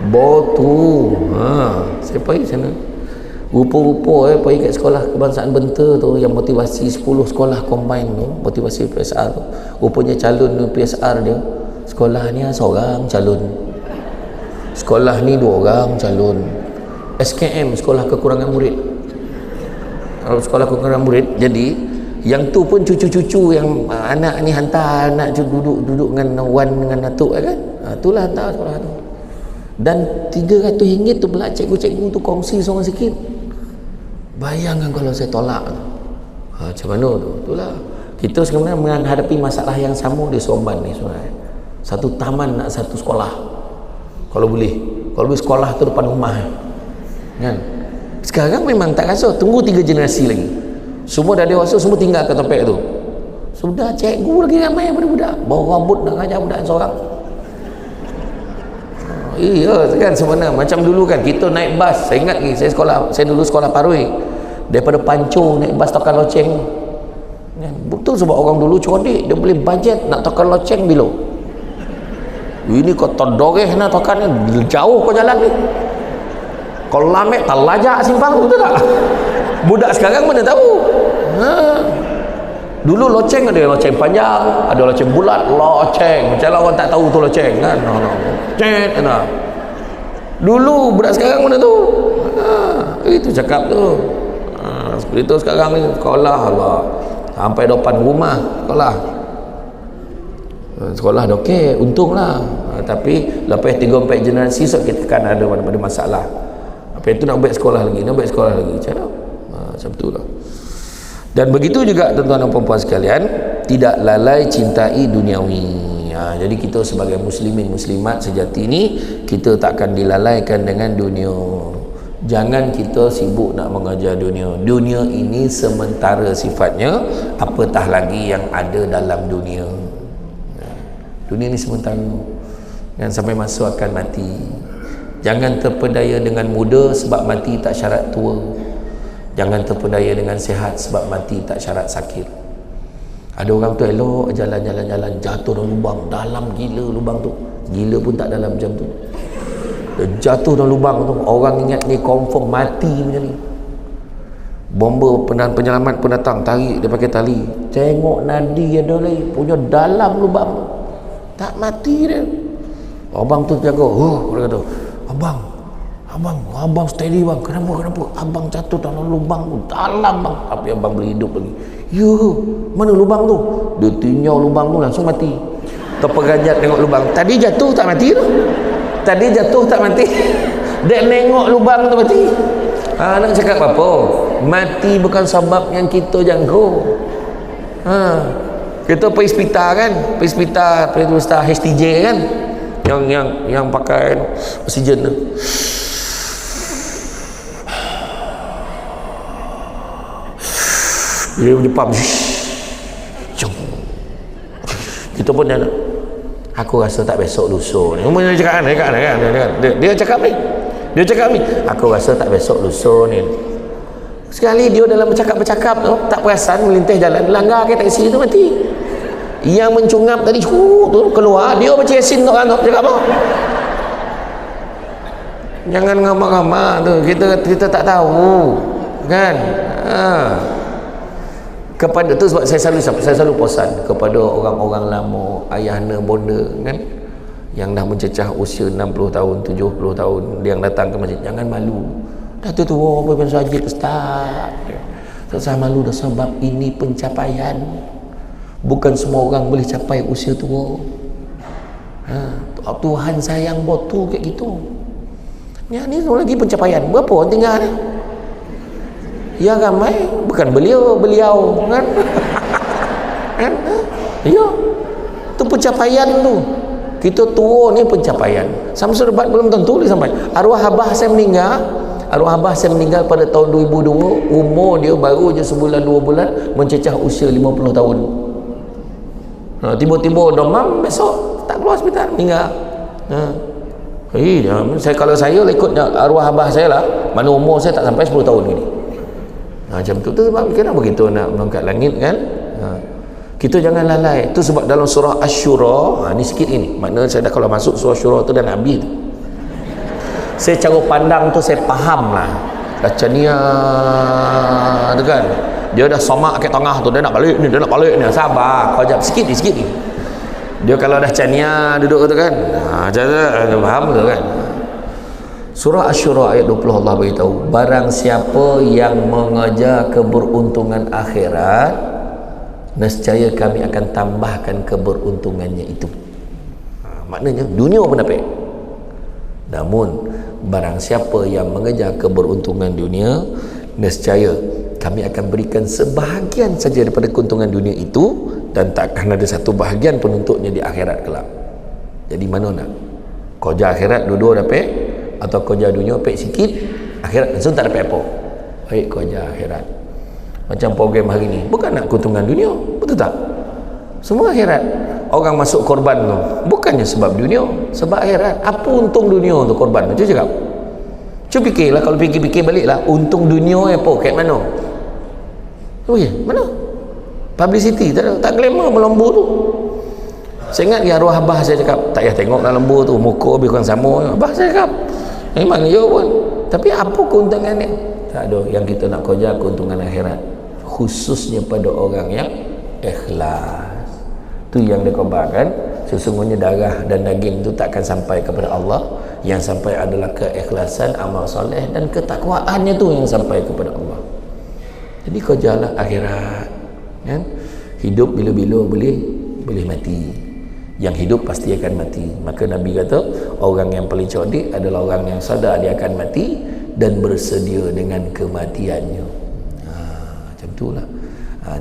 Botu. Saya pergi sana. Rupa-rupa pergi kat sekolah kebangsaan Benta tu yang motivasi 10 sekolah combine tu, motivasi PSR tu. Rupanya calon PSR dia sekolah ni seorang calon, sekolah ni 2 orang calon. SKM sekolah kekurangan murid. Sekolah kekurangan murid. Jadi yang tu pun cucu-cucu yang anak ni hantar anak duduk dengan wan dengan datuk kan. Itulah hantar sekolah tu. Dan RM300 tu pula cikgu-cikgu tu kongsi seorang sikit. Bayangkan kalau saya tolak tu. Macam mana tu? Itulah. Kita sebenarnya menghadapi masalah yang sama di Sorban ni sebenarnya. Satu taman nak satu sekolah. Kalau boleh sekolah tu depan rumah kan. Sekarang memang tak rasa, tunggu 3 generasi lagi semua dah dewasa, semua tinggal kat tempat tu. Sudah cikgu lagi ramai budak-budak bawa rambut nak ajar budak seorang. Iya kan sebenarnya macam dulu kan kita naik bas. Saya ingat lagi saya dulu sekolah Parui, daripada Panco naik bas Tokan Loceng kan. Betul sebab orang dulu cerdik, dia boleh bajet nak Tokan Loceng bila ini kau terdoreh nak Tokan ni jauh kau jalan ni, kalau lamek tak lajak simpang, betul tak? Budak sekarang mana tahu. Dulu loceng ada loceng panjang, ada loceng bulat, loceng macam lah orang tak tahu tu loceng kan. Dulu budak sekarang mana tu. Itu cakap tu. Seperti itu sekarang ni sekolah lah sampai depan rumah sekolah dah okey, untunglah. Tapi lepas 3-4 generasi kita kan ada masalah. Apa itu nak buat sekolah lagi macam tu lah. Dan begitu juga tuan-tuan dan puan-puan sekalian, tidak lalai cintai duniawi. Jadi kita sebagai muslimin muslimat sejati ini, kita takkan dilalaikan dengan dunia. Jangan kita sibuk nak mengajar dunia. Dunia ini sementara sifatnya, apatah lagi yang ada dalam dunia. Dunia ini sementara, dan sampai masa akan mati. Jangan terpedaya dengan muda, sebab mati tak syarat tua. Jangan terpedaya dengan sihat, sebab mati tak syarat sakit. Ada orang tu elok jalan-jalan jatuh dalam lubang, dalam gila lubang tu. Gila pun tak dalam macam tu. Dia jatuh dalam lubang tu, orang ingat ni confirm mati macam ni. Bomber penyelamat pun datang, tarik dia pakai tali. Tengok nadi ada lagi, punya dalam lubang tu. Tak mati dia. Abang tu jaga. Dia kata, Abang steady bang. Kenapa? Abang jatuh dalam lubang tu, dalam bang. Tapi abang boleh hidup lagi. Ya, mana lubang tu? Dia tinjau lubang tu langsung mati. Terperanjat tengok lubang. Tadi jatuh tak mati tu. Dia nengok lubang tu mati. Nak cakap apa? Mati bukan sebab yang kita jangkau. Kita pergi hospital kan, pergi hospital HTJ kan, yang pakai oksigen tu. Dia punya pump. Kita pun dah, aku rasa tak besok lusa ni. Dia cakap ni. Aku rasa tak besok lusa ni. Sekali dia dalam bercakap tu, tak perasan melintas jalan, langgar ke taksi tu mati. Yang mencungap tadi tu keluar, dia baca Yasin tu kan, cakap apa? Jangan ngamak-ngamak tu, kita tak tahu kan. Kepada tu sebab saya selalu pesan kepada orang-orang lama, ayahanda bonda kan, yang dah mencecah usia 60 tahun 70 tahun, dia yang datang ke masjid, jangan malu, dah tua apa pun sajid ustaz, tak usah malu dah, sebab ini pencapaian. Bukan semua orang boleh capai usia tua. Tuhan sayang botu kayak gitu. Ya, ni lagi pencapaian. Berapa orang tinggal ni? Ya ramai, bukan beliau kan? Kan? Ya, tu pencapaian tu. Kita tua ni pencapaian. Samsul Debat belum tentu boleh sampai. Arwah abah saya meninggal pada tahun 2002. Umur dia baru je sebulan 2 bulan mencecah usia 50 tahun. Tiba-tiba demam, besok tak keluar hospital, meninggal. Kalau saya ikut arwah abah saya lah, mana umur saya tak sampai 10 tahun ni. Macam tu sebab kenapa begitu nak mengangkat langit kan? Kita jangan lalai. Itu sebab dalam surah Asy-Syura, ni sikit ini. Maknanya saya dah kalau masuk surah Syura tu dah Nabi tu. Saya cara pandang tu saya faham lah. Baca niat tu kan. Dia dah somak kat tengah tu, dia nak balik ni. Sabar, kau jap sikit ni. Dia kalau dah cania duduk tu kan. Macam tu, faham tu kan. Surah Asy-Syura ayat 20 Allah beritahu, barang siapa yang mengejar keberuntungan akhirat, nescaya kami akan tambahkan keberuntungannya itu. Maknanya dunia pun dapat. Namun barang siapa yang mengejar keberuntungan dunia, nescaya kami akan berikan sebahagian saja daripada keuntungan dunia itu, dan takkan ada satu bahagian pun untuknya di akhirat kelak. Jadi mana nak? Kau jar akhirat dua-dua dapat, atau kau jar dunia dapat sikit, akhirat langsung tak dapat apa? Baik, kau jar akhirat. Macam program hari ni, bukan nak keuntungan dunia, betul tak? Semua akhirat. Orang masuk korban tu bukannya sebab dunia, sebab akhirat. Apa untung dunia untuk korban? Macam cakap, cuba fikirlah, kalau fikir-fikir balik lah, untung dunia apa, kat mana? Okay, mana? Publicity, tak glamour melembu tu. Saya ingat arwah abah saya cakap, tak payah tengok dalam lembu tu, muka lebih kurang sama. Abah saya cakap, memang dia pun, tapi apa keuntungan dia? Tak ada. Yang kita nak kejar keuntungan akhirat, khususnya pada orang yang ikhlas. Tu yang dikobarkan, sesungguhnya darah dan daging tu takkan sampai kepada Allah. Yang sampai adalah keikhlasan, amal soleh dan ketakwaannya tu yang sampai kepada Allah. Jadi kejarlah akhirat kan? Hidup bila-bila boleh mati. Yang hidup pasti akan mati. Maka Nabi kata, orang yang paling cerdik adalah orang yang sadar dia akan mati dan bersedia dengan kematiannya. Macam itulah.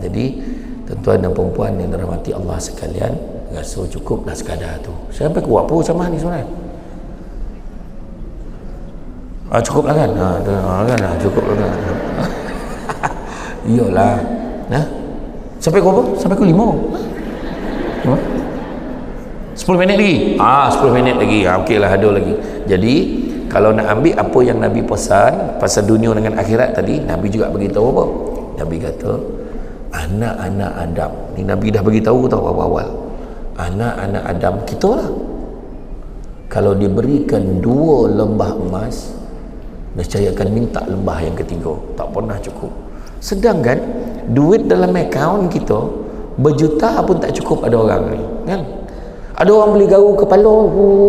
Jadi tuan-tuan dan perempuan yang dirahmati Allah sekalian, rasa cukuplah sekadar tu. Saya sampai kuat apa ceramah ni sebenarnya? Cukup lah kan? Cukup lah kan? Iyalah. Sampai ke apa? Sampai ke 5? 10 minit lagi? 10 minit lagi. Okey lah, ada lagi. Jadi kalau nak ambil apa yang Nabi pesan pasal dunia dengan akhirat tadi, Nabi juga beritahu apa? Nabi kata, anak-anak Adam ni, Nabi dah beritahu tahu awal-awal, anak-anak Adam kita lah, kalau diberikan 2 lembah emas, nescaya akan minta lembah yang ketiga, tak pernah cukup. Sedangkan duit dalam akaun kita berjuta pun tak cukup. Ada orang ni kan, ada orang beli garu kepala,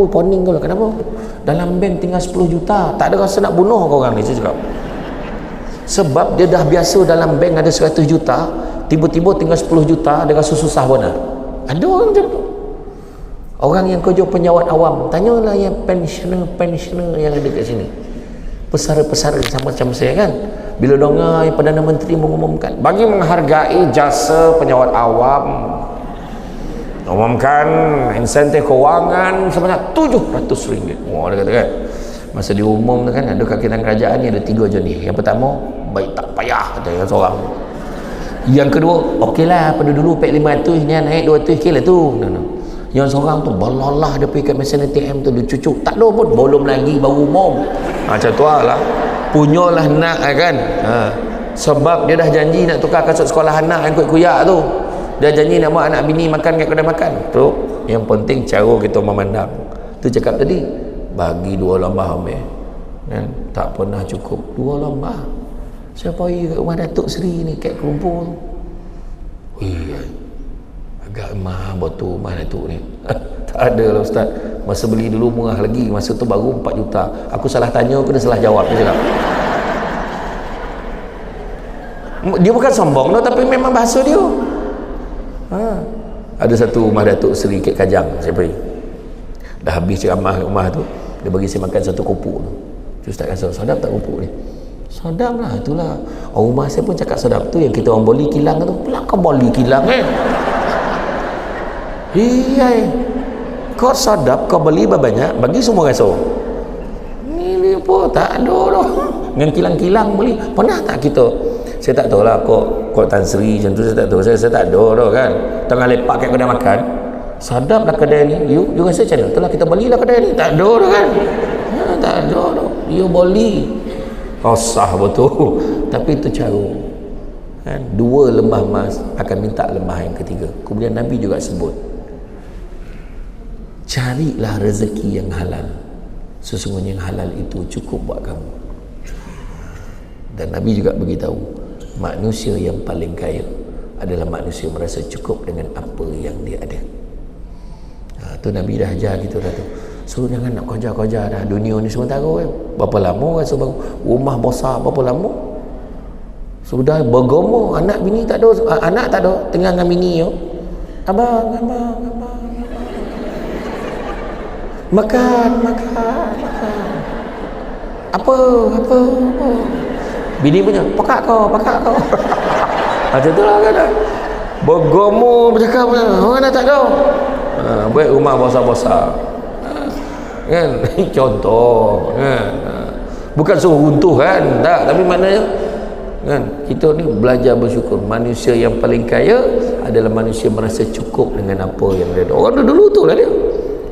poning kau lah. Kenapa? Dalam bank tinggal 10 juta, tak ada rasa nak bunuh kau orang ni. Saya cakap, sebab dia dah biasa dalam bank ada 100 juta, tiba-tiba tinggal 10 juta, dia rasa susah pun lah. Ada orang macam tu. Orang yang kerja penyawat awam, tanyalah yang pensioner yang ada kat sini, pesara-pesara sama macam saya kan, bila dengar yang Perdana Menteri mengumumkan bagi menghargai jasa penyawat awam, umumkan insentif kewangan sebanyak RM700. Wah, dia kata kan, masa diumum tu kan, ada kakitan kerajaan ni ada 3 jenis. Yang pertama, baik tak payah, kata yang seorang. Yang kedua, okeylah, pada dulu pek 500 ni naik 200 kilo tu. Yang seorang tu balalah, dia pergi kat mesin ATM tu, dia cucuk, tak ada pun, belum lagi baru umum. Macam tu lah, punyalah nak kan. Sebab dia dah janji nak tukar kasut sekolah anak yang kuat-kuyak tu, dia janji nak buat anak bini makan kat kedai makan tu. Yang penting cara kita memandang tu. Cakap tadi, bagi 2 lembah ambil kan? Tak pernah cukup 2 lembah. Saya pergi kat rumah Datuk Seri ni, kat Kelumpur tu, agak emah botol rumah Datuk ni. Tak ada lah ustaz, masa beli dulu murah lagi, masa tu baru 4 juta, aku salah tanya, aku dah salah jawab. Dia cakap, dia bukan sombong tau, tapi memang bahasa dia. Ada satu rumah Datuk Seri Kek Kajang, saya pergi, dah habis ceramah kat rumah tu, dia bagi saya makan satu kopuk tu. Ustaz kata, sedap tak kopuk ni? Sedap lah, itulah rumah saya pun cakap sedap tu, yang kita orang boli kilang tu. Pula kau boli kilang iya, kau sedap, kau beli banyak, bagi semua rasa. Ni pun tak ada dah, dengan kilang-kilang beli. Pernah tak kita, saya tak tahu lah kok Tan Sri macam tu, saya tak tahu, saya tak ada dah kan, tengah lepak kat kedai makan, sadap lah kedai ni, you rasa macam mana? Itulah kita belilah kedai ni, tak ada dah kan, tak ada dah, you beli sah betul. Tapi itu cara kan? 2 lembah emas akan minta lembah yang ketiga. Kemudian Nabi juga sebut, carilah rezeki yang halal, sesungguhnya yang halal itu cukup buat kamu. Dan Nabi juga beritahu, manusia yang paling kaya adalah manusia merasa cukup dengan apa yang dia ada. Tu Nabi dah ajar kita dah tu. So jangan nak kerja-kerja dah, dunia ni sementara kan. Berapa lama rasa baru rumah besar, berapa lama sudah bergomo, anak bini tak ada, anak tak ada, tengah dengan bini yo, abang makan apa bini punya pakak kau macam tu lah kan, bergomo bercakap, orang dah tak ada, buat rumah besar-besar kan. Contoh kan, bukan suruh runtuh kan, tak, tapi maknanya kan, kita ni belajar bersyukur. Manusia yang paling kaya adalah manusia merasa cukup dengan apa yang dia ada. Orang dulu tu lah dia,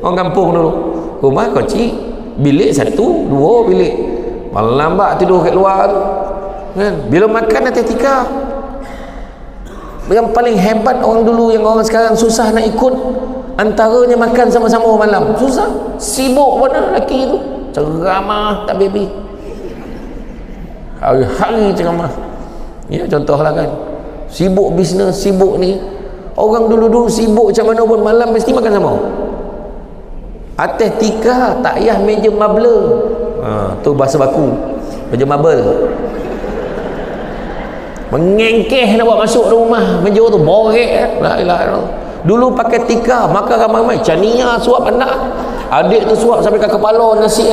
orang kampung dulu, rumah kecil, bilik 1, 2 bilik, malam lambat tidur kat luar tu kan. Bila makan ada tika. Yang paling hebat orang dulu, yang orang sekarang susah nak ikut, antaranya makan sama-sama malam, susah, sibuk mana lelaki tu, ceramah tak baby, hari-hari ceramah ya, contohlah kan, sibuk bisnes, sibuk ni. Orang dulu sibuk macam mana pun, malam mesti makan sama, atas tika, tak payah meja marble, tu bahasa baku, meja marble, mengengkeh nak buat masuk rumah, meja tu borek, la ilaha illallah. Dulu pakai tika, makan ramai-ramai, cania suap anak, adik tu suap sampai ke kepala nasi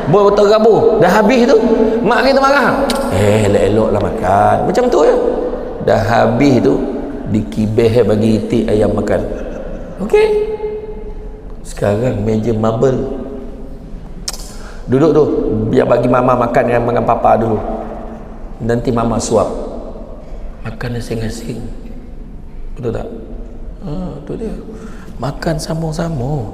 berterabur, dah habis tu mak kita marah, elok-elok lah makan, macam tu ya. Dah habis tu dikibeh bagi itik ayam makan, okey. Sekarang meja marble, duduk tu biar bagi mama makan dengan papa dulu, nanti mama suap, makan asing-asing, betul tak? Tu dia, makan sama-sama.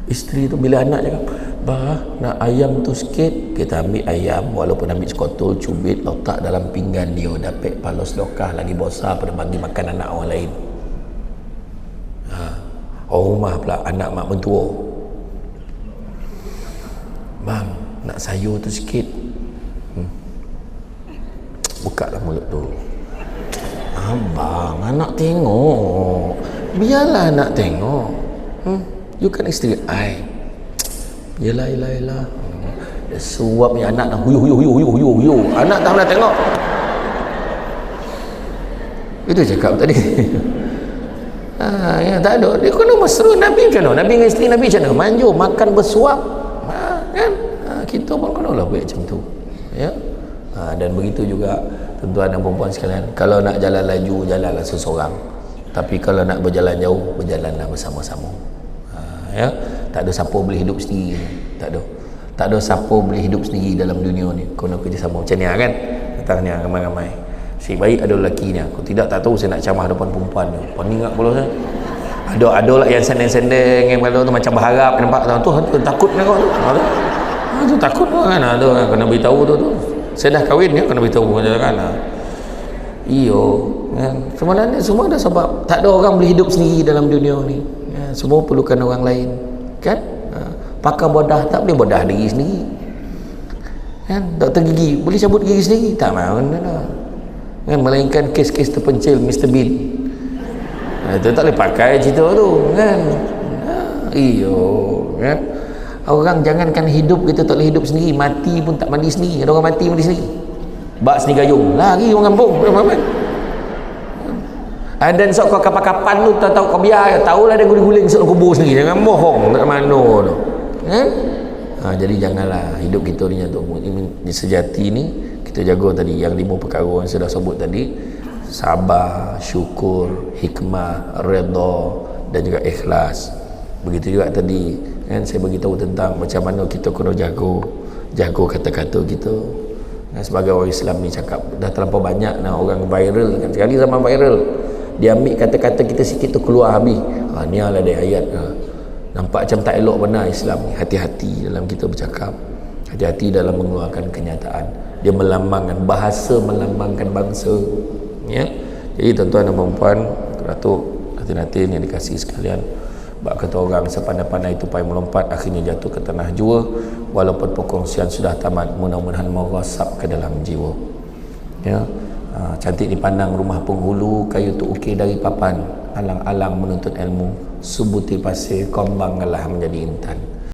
Isteri tu bila anak cakap, bah nak ayam tu sikit, kita ambil ayam, walaupun ambil sekotol, cubit, letak dalam pinggan dia, dapat palos lokah lagi besar pada bagi makan anak orang lain. Orang rumah pula anak mak mentua, bang nak sayur tu sikit, buka lah mulut tu, abang anak tengok, biarlah anak tengok, you kan isteri I, yelah dia suap ni anak dah huyu, anak tak pernah tengok. Itu cakap tadi. Ya, tak ada, dia kena mesra. Nabi macam mana? Nabi dengan isteri Nabi macam mana? Manjur, makan bersuap, kan? Kita pun kena lah buat macam tu ya. Dan begitu juga tuan-tuan dan perempuan sekalian, kalau nak jalan laju, jalanlah seseorang, tapi kalau nak berjalan jauh, berjalanlah bersama-sama. Ya, tak ada siapa boleh hidup sendiri, tak ada siapa boleh hidup sendiri dalam dunia ni, kena kerjasama. Macam ni kan, datang ni ramai-ramai, si baik ada lelaki ni, aku tak tahu saya nak camah depan perempuan ni, peningat pula saya. Ada lah yang sendeng-sendeng yang tu macam berharap, nampak tu takut nak tu takut kan, ada kena beritahu tu saya dah kahwin ya, kena beritahu kan. Iyo kan, sebenarnya semua ada sebab. Tak ada orang boleh hidup sendiri dalam dunia ni ya, semua perlukan orang lain kan. Pakai bodah tak boleh bodah diri sendiri kan. Doktor gigi boleh cabut gigi sendiri tak, mahu kan, melainkan kes-kes terpencil Mr. Bean Itu tak boleh pakai cerita tu kan. Iyo kan. Orang jangankan hidup, kita tak boleh hidup sendiri, mati pun tak mandi sendiri. Ada orang mati sendiri, bak seni gayung lagi orang kampung kan. Dan sok kau kapan-kapan tu tak tahu kau biar tahulah dia guling-guling sok kubur sendiri, jangan bohong tak mano tu kan. Jadi janganlah hidup kita ni tu sejati ni kita jaga tadi yang 5 perkara yang sudah sebut tadi: sabar, syukur, hikmah, redha dan juga ikhlas. Begitu juga tadi kan saya beritahu tentang macam mana kita kena jaga kata-kata kita. Sebagai orang Islam ni cakap dah terlampau banyak orang viral kan. Sekali zaman viral dia ambil kata-kata kita sikit tu keluar habis. Ni lah ada ayat. Nampak macam tak elok benar Islam ni. Hati-hati dalam kita bercakap, hati-hati dalam mengeluarkan kenyataan. Dia melambangkan bahasa, melambangkan bangsa ya. Jadi tuan-tuan dan puan-puan, Datuk, hati-hati yang dikasihi sekalian, bak kata orang sepandai-pandai tupai melompat akhirnya jatuh ke tanah jua. Walaupun perkongsian sudah tamat, mudah-mudahan merasap ke dalam jiwa ya. Cantik dipandang rumah penghulu, kayu tu ukir dari papan, alang-alang menuntut ilmu, subuti pasir kombang ngalah menjadi intan.